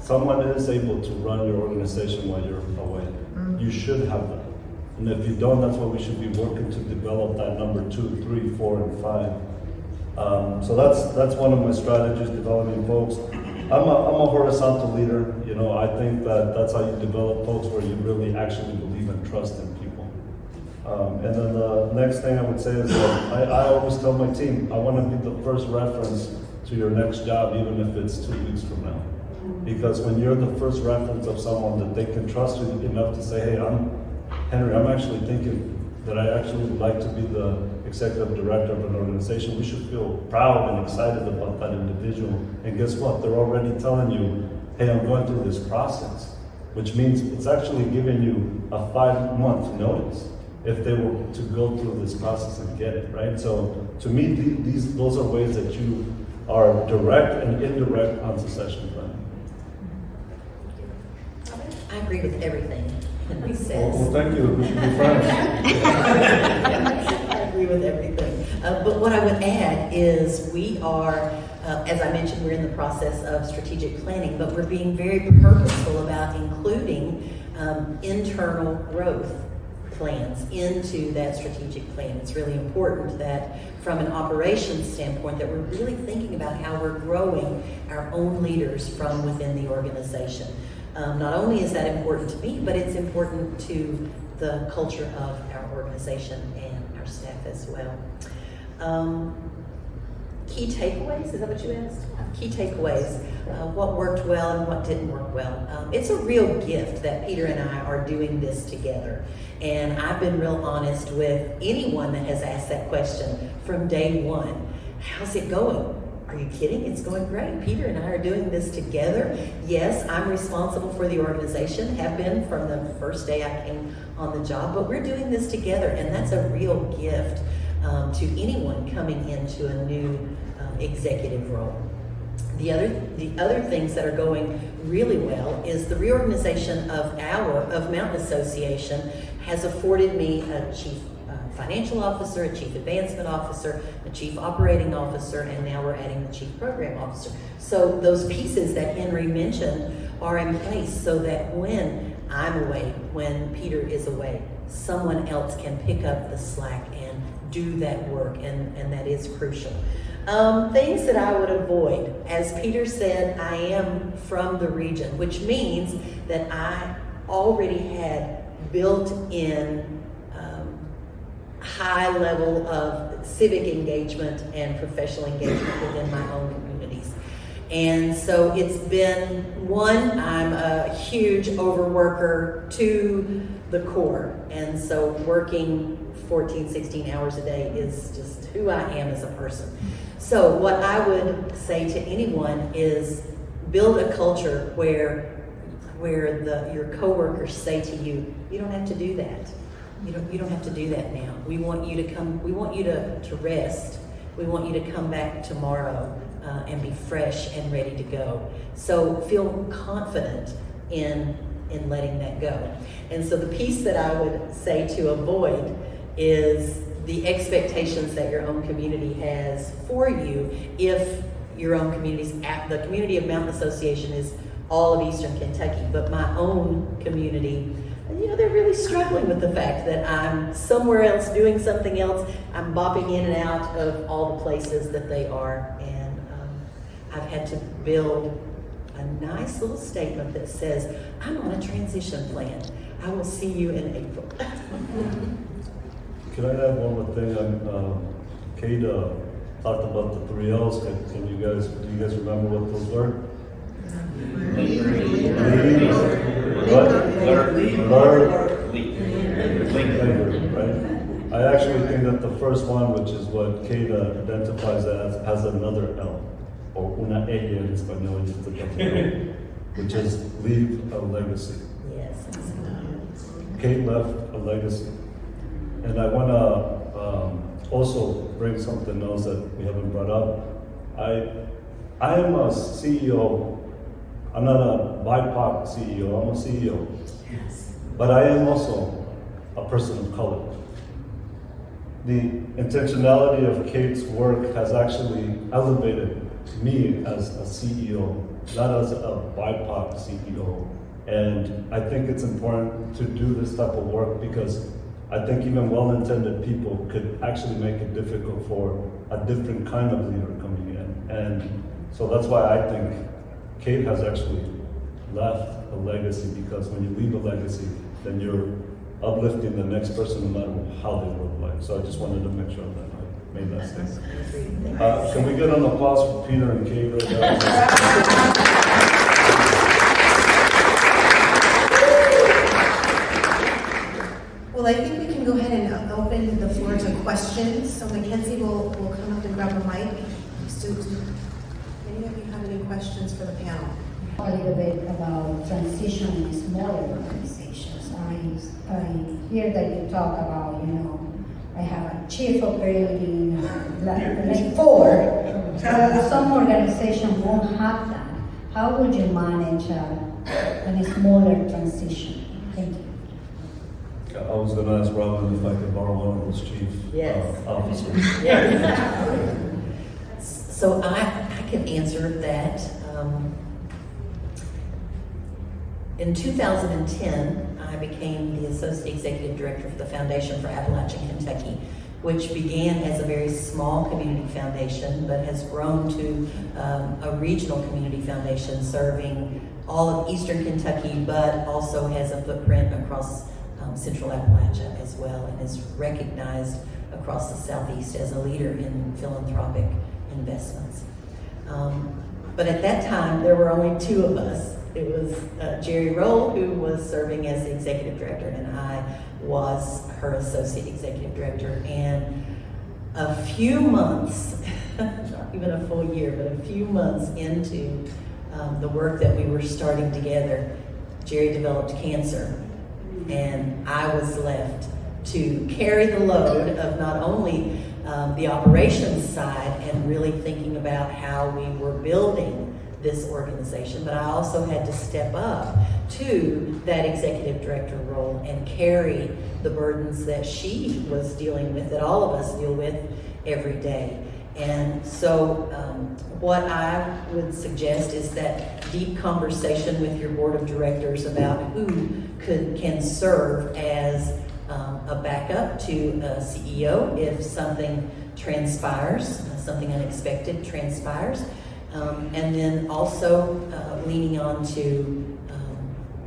someone is able to run your organization while you're away. You should have that. And if you don't, that's what we should be working to develop, that number 2, 3, 4, and 5. So that's one of my strategies, developing folks. I'm a horizontal leader. I think that that's how you develop folks, where you really actually believe and trust in people. And then the next thing I would say is that I always tell my team, I want to be the first reference to your next job, even if it's 2 weeks from now. Because when you're the first reference of someone that they can trust you enough to say, hey, I'm actually thinking that I actually would like to be the executive director of an organization, we should feel proud and excited about that individual. And guess what? They're already telling you, hey, I'm going through this process, which means it's actually giving you a 5-month notice if they were to go through this process and get it, right? So to me, those are ways that you are direct and indirect on succession planning. I agree with everything that he Well, says. thank you. We should be friends. I agree with everything. But what I would add is we are, as I mentioned, we're in the process of strategic planning, but we're being very purposeful about including internal growth plans into that strategic plan. It's really important that from an operations standpoint that we're really thinking about how we're growing our own leaders from within the organization. Not only is that important to me, but it's important to the culture of our organization and our staff as well. Key takeaways, is that what you asked? Key takeaways, what worked well and what didn't work well. It's a real gift that Peter and I are doing this together. And I've been real honest with anyone that has asked that question from day one. How's it going? Are you kidding? It's going great. Peter and I are doing this together. Yes, I'm responsible for the organization, have been from the first day I came on the job, but we're doing this together, and that's a real gift to anyone coming into a new executive role. The other things that are going really well is the reorganization of Mountain Association has afforded me a chief financial officer, a chief advancement officer, a chief operating officer, and now we're adding the chief program officer. So those pieces that Henry mentioned are in place so that when I'm away, when Peter is away, someone else can pick up the slack and do that work, and that is crucial. Things that I would avoid, as Peter said, I am from the region, which means that I already had built-in high level of civic engagement and professional engagement within my own communities. And so it's been, one, I'm a huge overworker to the core. And so working 14, 16 hours a day is just who I am as a person. So what I would say to anyone is build a culture where your coworkers say to you, you don't have to do that. You don't have to do that now. We want you to come, we want you to rest. We want you to come back tomorrow and be fresh and ready to go. So feel confident in letting that go. And so the piece that I would say to avoid is the expectations that your own community has for you if your own community's the community of Mountain Association is all of Eastern Kentucky, but my own community, they're really struggling with the fact that I'm somewhere else doing something else. I'm bopping in and out of all the places that they are, and I've had to build a nice little statement that says, I'm on a transition plan. I will see you in April. Can I add one more thing? Kate talked about the 3 L's. Do you guys remember what those were? Lead. Right? I actually think that the first one, which is what Kate identifies as, has another L, or una ella en español, which is leave a legacy. Yes. Kate left a legacy. And I want to also bring something else that we haven't brought up. I am a CEO. I'm not a BIPOC CEO, I'm a CEO. Yes. But I am also a person of color. The intentionality of Kate's work has actually elevated me as a CEO, not as a BIPOC CEO. And I think it's important to do this type of work because I think even well-intended people could actually make it difficult for a different kind of leader coming in. And so that's why I think Kate has actually left a legacy, because when you leave a legacy, then you're uplifting the next person no matter how they look like. So I just wanted to make sure that I made that statement. Can we get an applause for Peter and Kate right now? Well, I think we can go ahead and open the floor to questions. So Mackenzie will come up and grab a mic. Any of you have any questions for the panel? A little bit about transition in smaller organizations. I hear that you talk about, I have a chief operating, like 4. Some organization won't have that. How would you manage a smaller transition? Thank you. I was going to ask Robin if I could borrow one of those chief officers. Yeah. So I can answer that. In 2010, I became the Associate Executive Director for the Foundation for Appalachian Kentucky, which began as a very small community foundation, but has grown to a regional community foundation serving all of Eastern Kentucky, but also has a footprint across Central Appalachia as well, and is recognized across the Southeast as a leader in philanthropic investments. But at that time, there were only 2 of us. It was Jerry Roll, who was serving as the executive director, and I was her associate executive director. And a few months, not even a full year, but a few months into the work that we were starting together, Jerry developed cancer, and I was left to carry the load of not only the operations side and really thinking about how we were building this organization, but I also had to step up to that executive director role and carry the burdens that she was dealing with, that all of us deal with every day. And so what I would suggest is that deep conversation with your board of directors about who can serve as a backup to a CEO if something transpires, something unexpected transpires. And then also leaning on to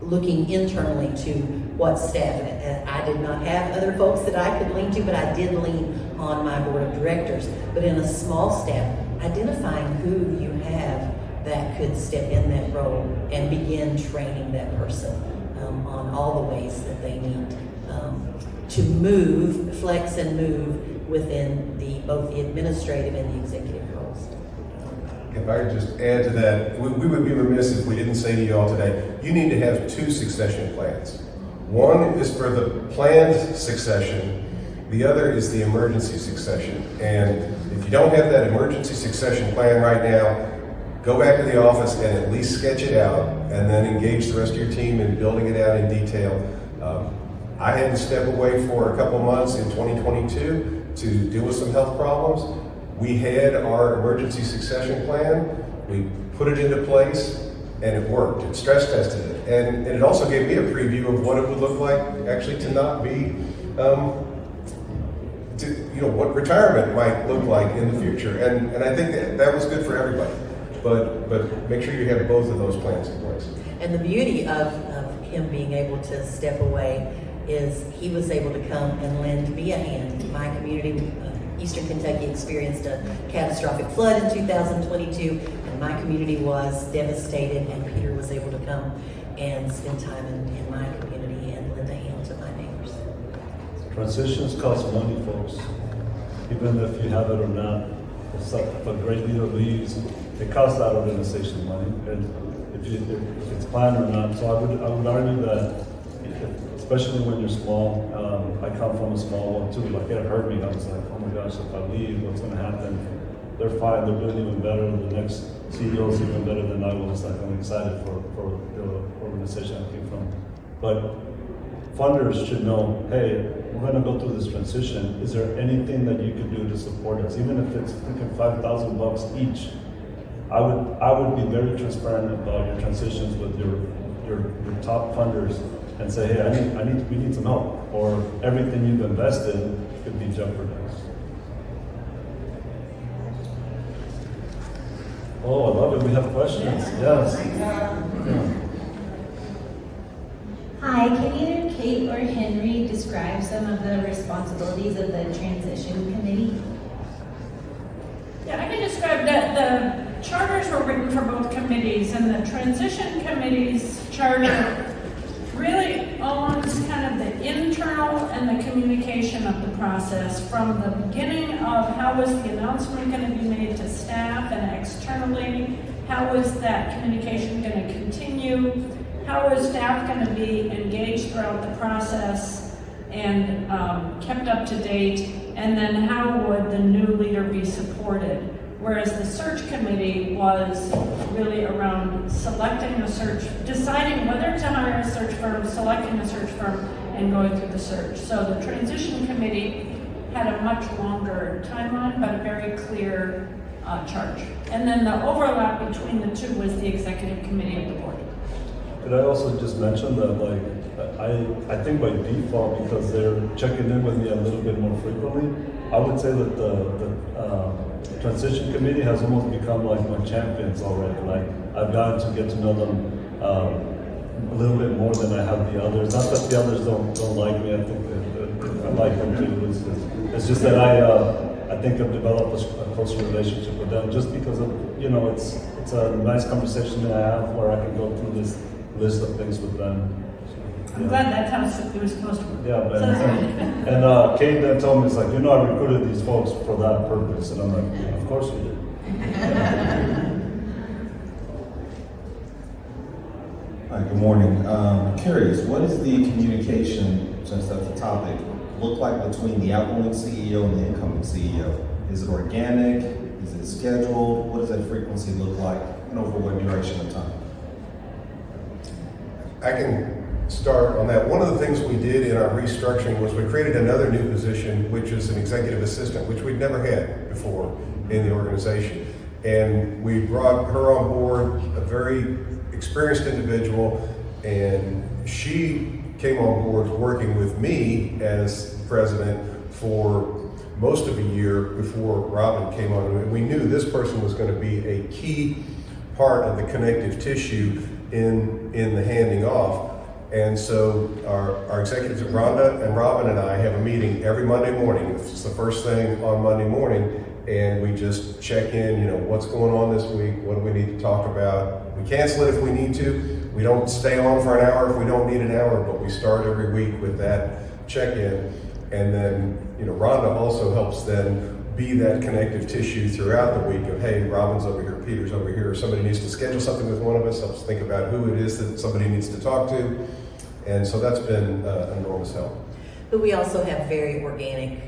looking internally to what staff. I did not have other folks that I could lean to, but I did lean on my board of directors. But in a small staff, identifying who you have that could step in that role and begin training that person on all the ways that they need to move, flex and move within both the administrative and the executive roles. If I could just add to that, we would be remiss if we didn't say to you all today, you need to have 2 succession plans. One is for the planned succession, the other is the emergency succession. And if you don't have that emergency succession plan right now, go back to the office and at least sketch it out, and then engage the rest of your team in building it out in detail. I had to step away for a couple months in 2022 to deal with some health problems. We had our emergency succession plan, we put it into place, and it worked. It stress tested it. And it also gave me a preview of what it would look like actually to not be, what retirement might look like in the future. And I think that was good for everybody. But make sure you have both of those plans in place. And the beauty of him being able to step away is he was able to come and lend me a hand. My community, Eastern Kentucky, experienced a catastrophic flood in 2022, and my community was devastated, and Peter was able to come and spend time in my community and lend a hand to my neighbors. Transitions cost money, folks. Even if you have it or not, if a great leader leaves, it costs that organization money, and if it's planned or not. So I would argue that, especially when you're small, I come from a small one too. Like, it hurt me. I was like, oh my gosh, if I leave, what's going to happen? They're fine. They're doing even better. The next CEO is even better than I was. Like, I'm excited for the organization I came from. But funders should know, hey, we're going to go through this transition. Is there anything that you could do to support us, even if it's thinking $5,000 each? I would be very transparent about your transitions with your top funders and say, hey, we need some help, or everything you've invested could be jeopardized. Oh, I love it. We have questions. Yes. Hi, can either Kate or Henry describe some of the responsibilities of the transition committee? Yeah, I can describe that the charters were written for both committees, and the transition committee's charter really owns kind of the internal and the communication of the process from the beginning of how was the announcement going to be made to staff and externally, how was that communication going to continue, how was staff going to be engaged throughout the process and kept up to date, and then how would the new leader be supported. Whereas the search committee was really around selecting a search, deciding whether to hire a search firm, selecting a search firm, and going through the search. So the transition committee had a much longer timeline, but a very clear charge. And then the overlap between the two was the executive committee of the board. Could I also just mention that, like, I think by default, because they're checking in with me a little bit more frequently, I would say that the transition committee has almost become like my champions already. Like, I've gotten to get to know them a little bit more than I have the others. Not that the others don't like me. I think that I like them too. It's just that I think I've developed a closer relationship with them just because of, you know, it's a nice conversation that I have where I can go through this list of things with them. I'm glad that's how it was supposed to work. Yeah, but So and Kate then told me, it's like, you know, I recruited these folks for that purpose, and I'm like, yeah, of course you did. Hi, good morning. Curious, what is the communication, since that's the topic, look like between the outgoing CEO and the incoming CEO? Is it organic? Is it scheduled? What does that frequency look like, and over what duration of time? I can start on that. One of the things we did in our restructuring was we created another new position, which is an executive assistant, which we'd never had before in the organization. And we brought her on board, a very experienced individual, and she came on board working with me as president for most of a year before Robin came on. And we knew this person was going to be a key part of the connective tissue in the handing off. And so our executives, Rhonda and Robin and I, have a meeting every Monday morning. It's the first thing on Monday morning, and we just check in, you know, what's going on this week, what do we need to talk about. We cancel it if we need to. We don't stay on for an hour if we don't need an hour, but we start every week with that check-in. And then, you know, Rhonda also helps then be that connective tissue throughout the week of, hey, Robin's over here, Peter's over here, or somebody needs to schedule something with one of us, helps think about who it is that somebody needs to talk to. And so that's been an enormous help. But we also have very organic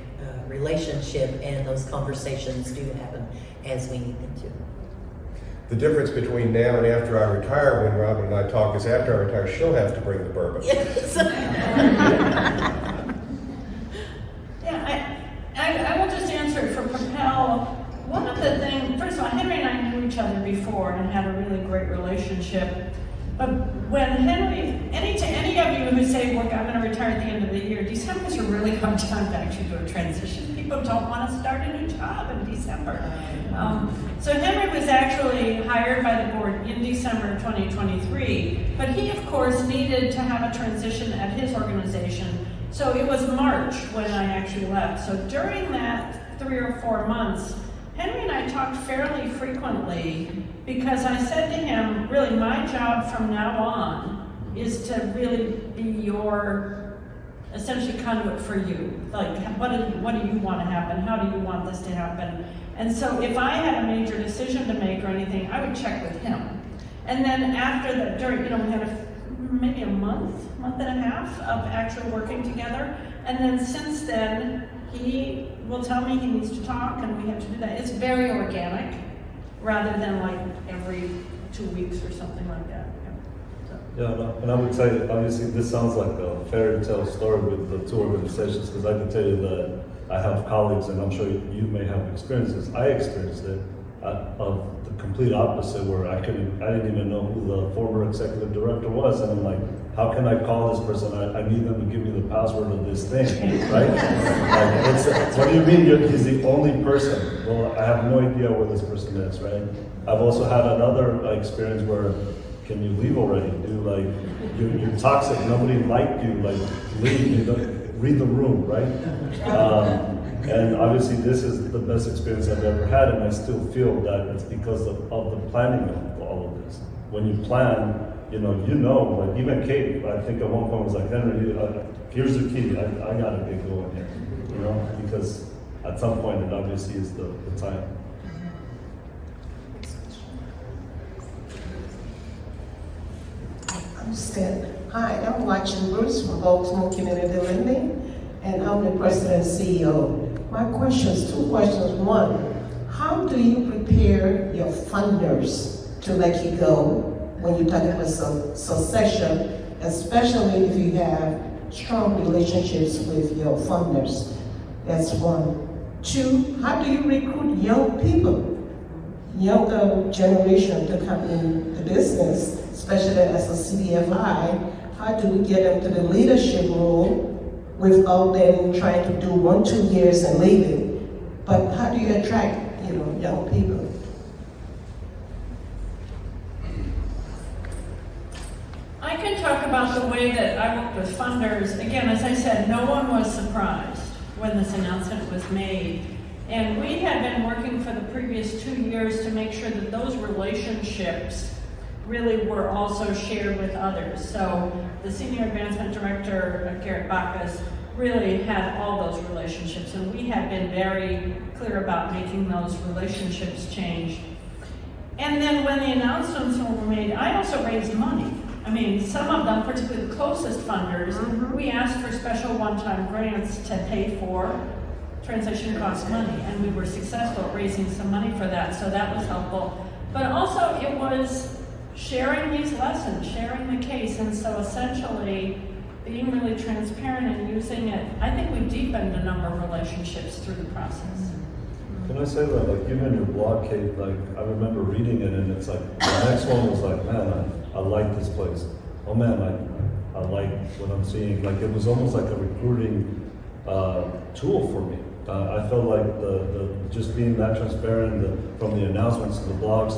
relationship, and those conversations do happen as we need them to. The difference between now and after I retire, when Robin and I talk, is after I retire, she'll have to bring the bourbon. Yes. I will just answer it for Propel. One of the things, first of all, Henry and I knew each other before and had a really great relationship. But when Henry, any of you who say, look, I'm going to retire at the end of the year, December is a really hard time to actually do a transition. People don't want to start a new job in December. So Henry was actually hired by the board in December 2023, but he, of course, needed to have a transition at his organization. So it was March when I actually left. So during that 3 or 4 months, Henry and I talked fairly frequently because I said to him, really, my job from now on is to really be your essentially conduit for you. Like, what do you want to happen? How do you want this to happen? And so if I had a major decision to make or anything, I would check with him. And then after that, during, we had maybe a month and a half of actually working together. And then since then, he will tell me he needs to talk and we have to do that. It's very organic rather than like every 2 weeks or something like that. Yeah, and I would say, obviously, this sounds like a fairy tale story with the two organizations, because I can tell you that I have colleagues, and I'm sure you may have experiences. I experienced it of the complete opposite, where I didn't even know who the former executive director was, and I'm like, how can I call this person? I need them to give me the password of this thing, right? What do you mean he's the only person? Well, I have no idea where this person is, right? I've also had another experience where can you leave already? You're toxic, nobody liked you, like, leave, read the room, right? And obviously this is the best experience I've ever had, and I still feel that it's because of the planning of all of this. When you plan, like even Kate, I think at one point was like, Henry, here's the key, I gotta get going here, because at some point it obviously is the time. Hi, I'm watching Bruce from Baltimore Community Lending, and I'm the president and CEO. My questions, two questions. One, how do you prepare your funders to let you go when you're talking about succession, especially if you have strong relationships with your funders? That's one. Two, how do you recruit young people, younger generation to come in the business, especially as a CDFI? How do we get them to the leadership role without them trying to do 1-2 years and leaving? But how do you attract, young people? I can talk about the way that I work with funders. Again, as I said, no one was surprised when this announcement was made. And we had been working for the previous 2 years to make sure that those relationships really were also shared with others. So the Senior Advancement Director, Garrett Bacchus, really had all those relationships, and we have been very clear about making those relationships change. And then when the announcements were made, I also raised money. I mean, some of them, particularly the closest funders, we asked for special one-time grants to pay for transition cost money, and we were successful at raising some money for that, so that was helpful. But also it was sharing these lessons, sharing the case, and so essentially being really transparent and using it. I think we deepened a number of relationships through the process. Can I say that, like, even your blog, Kate, like, I remember reading it, and it's like, the next one was like, man, I like this place. Oh man, I like what I'm seeing. Like, it was almost like a recruiting tool for me. I felt like the just being that transparent, from the announcements to the blogs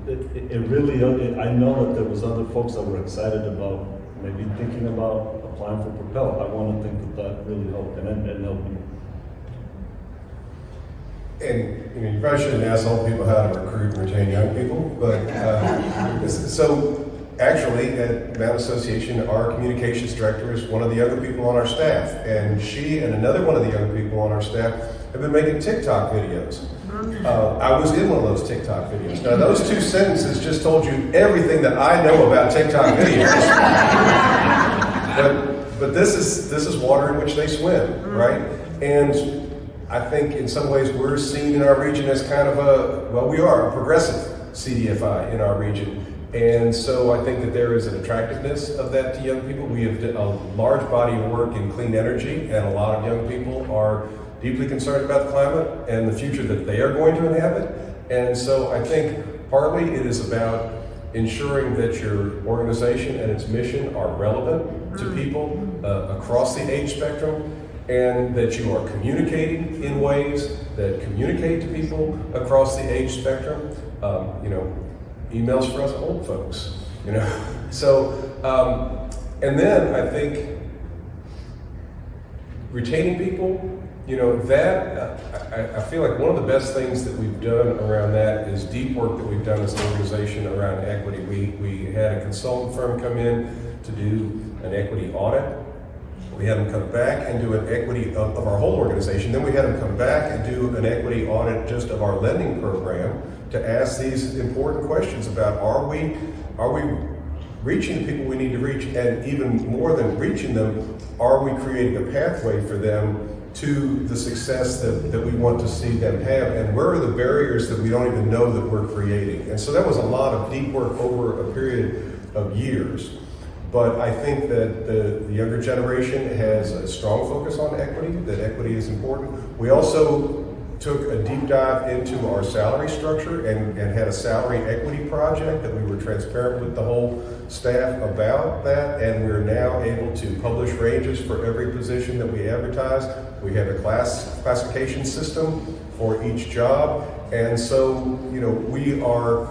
it really, I know that there was other folks that were excited about maybe thinking about applying for Propel. I want to think that really helped, and helped me. And you probably shouldn't ask old people how to recruit and retain young people, but so actually at Mount Association, our communications director is one of the younger people on our staff, and she and another one of the younger people on our staff have been making TikTok videos. I was in one of those TikTok videos. Now those two sentences just told you everything that I know about TikTok videos. but this is water in which they swim, right? And I think in some ways we're seen in our region as kind of we are a progressive CDFI in our region. And so I think that there is an attractiveness of that to young people. We have a large body of work in clean energy, and a lot of young people are deeply concerned about the climate and the future that they are going to inhabit. And so I think partly it is about ensuring that your organization and its mission are relevant to people across the age spectrum, and that you are communicating in ways that communicate to people across the age spectrum. Emails for us old folks, So, and then I think retaining people, I feel like one of the best things that we've done around that is deep work that we've done as an organization around equity. We had a consultant firm come in to do an equity audit. We had them come back and do an equity of our whole organization. Then we had them come back and do an equity audit just of our lending program to ask these important questions about are we reaching the people we need to reach, and even more than reaching them, are we creating a pathway for them to the success that we want to see them have, and where are the barriers that we don't even know that we're creating? And so that was a lot of deep work over a period of years. But I think that the younger generation has a strong focus on equity, that equity is important. We also took a deep dive into our salary structure and had a salary equity project that we were transparent with the whole staff about that, and we're now able to publish ranges for every position that we advertise. We have a classification system for each job, and so we are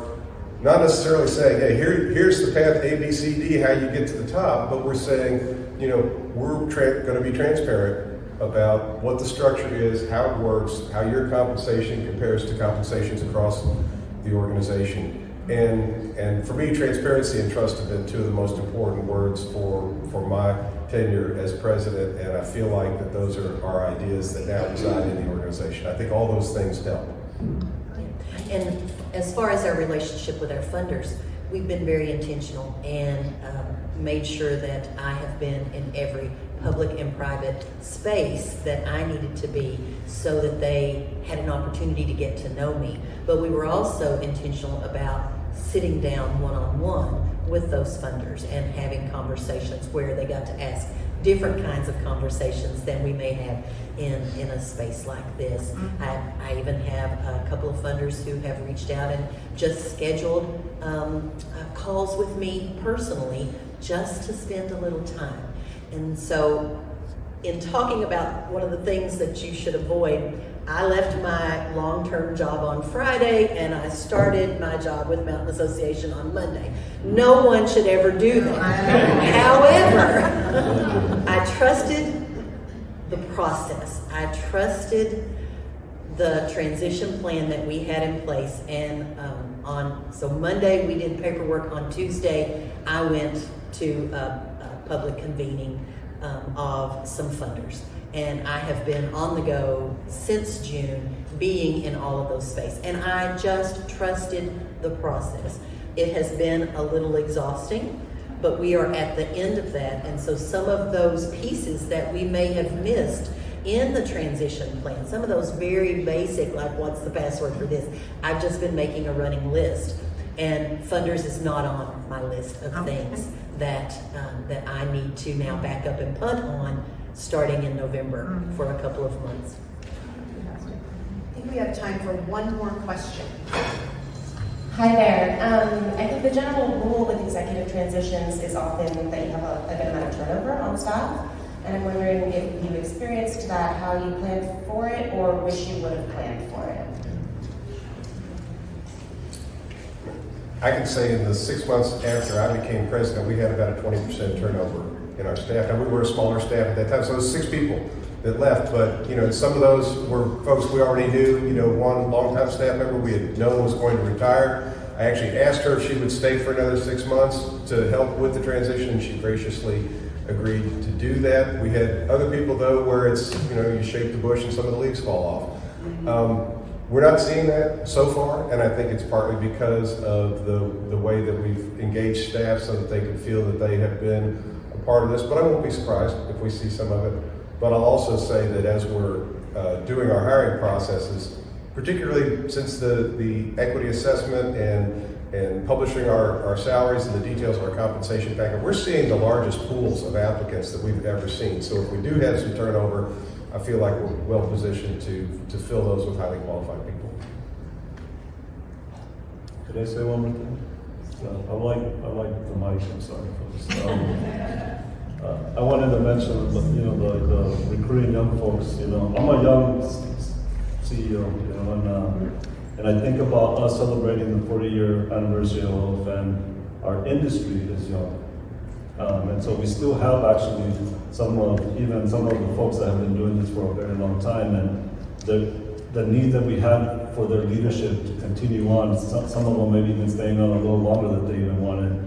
not necessarily saying, hey, here's the path A, B, C, D, how you get to the top, but we're saying, you know, we're going to be transparent about what the structure is, how it works, how your compensation compares to compensations across the organization. And for me, transparency and trust have been two of the most important words for my tenure as president, and I feel like that those are our ideas that now reside in the organization. I think all those things help. And as far as our relationship with our funders, we've been very intentional and made sure that I have been in every public and private space that I needed to be so that they had an opportunity to get to know me. But we were also intentional about sitting down one-on-one with those funders and having conversations where they got to ask different kinds of conversations than we may have in a space like this. I even have a couple of funders who have reached out and just scheduled calls with me personally just to spend a little time. And so in talking about one of the things that you should avoid, I left my long-term job on Friday and I started my job with Mountain Association on Monday. No one should ever do that. However, I trusted the process. I trusted the transition plan that we had in place. And so Monday we did paperwork. On Tuesday, I went to a public convening of some funders. And I have been on the go since June, being in all of those spaces. And I just trusted the process. It has been a little exhausting, but we are at the end of that. And so some of those pieces that we may have missed in the transition plan, some of those very basic, like what's the password for this, I've just been making a running list. And funders is not on my list of things that I need to now back up and punt on starting in November for a couple of months. I think we have time for one more question. Hi there. I think the general rule with executive transitions is often that you have a good amount of turnover on staff. And I'm wondering if you experienced that, how you planned for it, or wish you would have planned for it. I can say in the 6 months after I became president, we had about a 20% turnover in our staff. Now, we were a smaller staff at that time, so it was 6 people that left. But, you know, some of those were folks we already knew. You know, one longtime staff member we had known was going to retire. I actually asked her if she would stay for another 6 months to help with the transition, and she graciously agreed to do that. We had other people, though, where it's, you know, you shake the bush and some of the leaves fall off. We're not seeing that so far, and I think it's partly because of the way that we've engaged staff so that they can feel that they have been a part of this. But I won't be surprised if we see some of it. But I'll also say that as we're doing our hiring processes, particularly since the equity assessment and publishing our salaries and the details of our compensation package, we're seeing the largest pools of applicants that we've ever seen. So if we do have some turnover, I feel like we're well positioned to fill those with highly qualified people. Could I say one more thing? I like the mic, I'm sorry for this. I wanted to mention, you know, the recruiting young folks. You know, I'm a young CEO, you know, and I think about us celebrating the 40-year anniversary of OF, and our industry is young. And so we still have actually some of the folks that have been doing this for a very long time, and the need that we have for their leadership to continue on. Some of them maybe even staying on a little longer than they even wanted.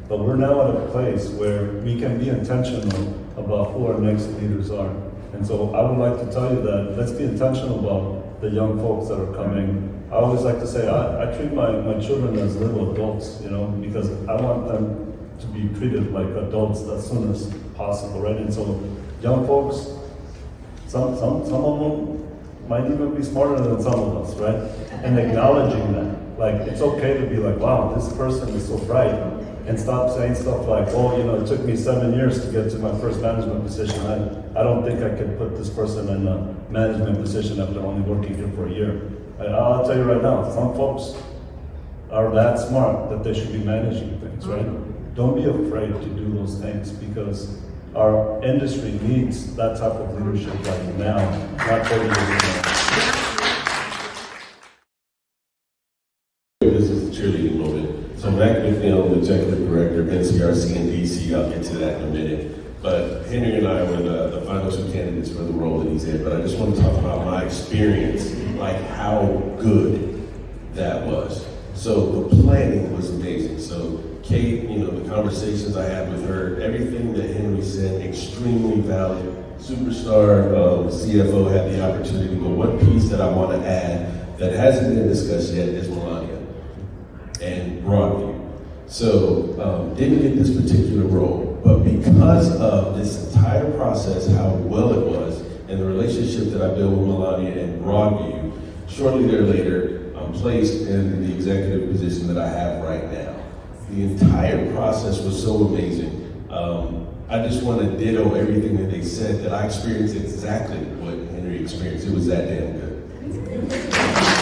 But we're now at a place where we can be intentional about who our next leaders are. And so I would like to tell you that let's be intentional about the young folks that are coming. I always like to say I treat my children as little adults, you know, because I want them to be treated like adults as soon as possible, right? And so young folks, some of them might even be smarter than some of us, right? And acknowledging that, like, it's okay to be like, wow, this person is so bright, and stop saying stuff like, oh, you know, it took me 7 years to get to my first management position. I don't think I could put this person in a management position after only working here for a year. And I'll tell you right now, some folks are that smart that they should be managing things, right? Don't be afraid to do those things, because our industry needs that type of leadership right now, not 40 years ago. This is the cheerleading moment. So Mac McNeil, Executive Director of NCRC and DC, I'll get to that in a minute. But Henry and I were the final two candidates for the role that he's in. But I just want to talk about my experience, like how good that was. So the planning was amazing. So Kate, the conversations I had with her, everything that Henry said, extremely valid. Superstar CFO had the opportunity, but one piece that I want to add that hasn't been discussed yet is Melania and BroadView. So didn't get this particular role, but because of this entire process, how well it was, and the relationship that I built with Melania and BroadView, shortly thereafter, I'm placed in the executive position that I have right now. The entire process was so amazing. I just want to ditto everything that they said, that I experienced exactly what Henry experienced. It was that damn good.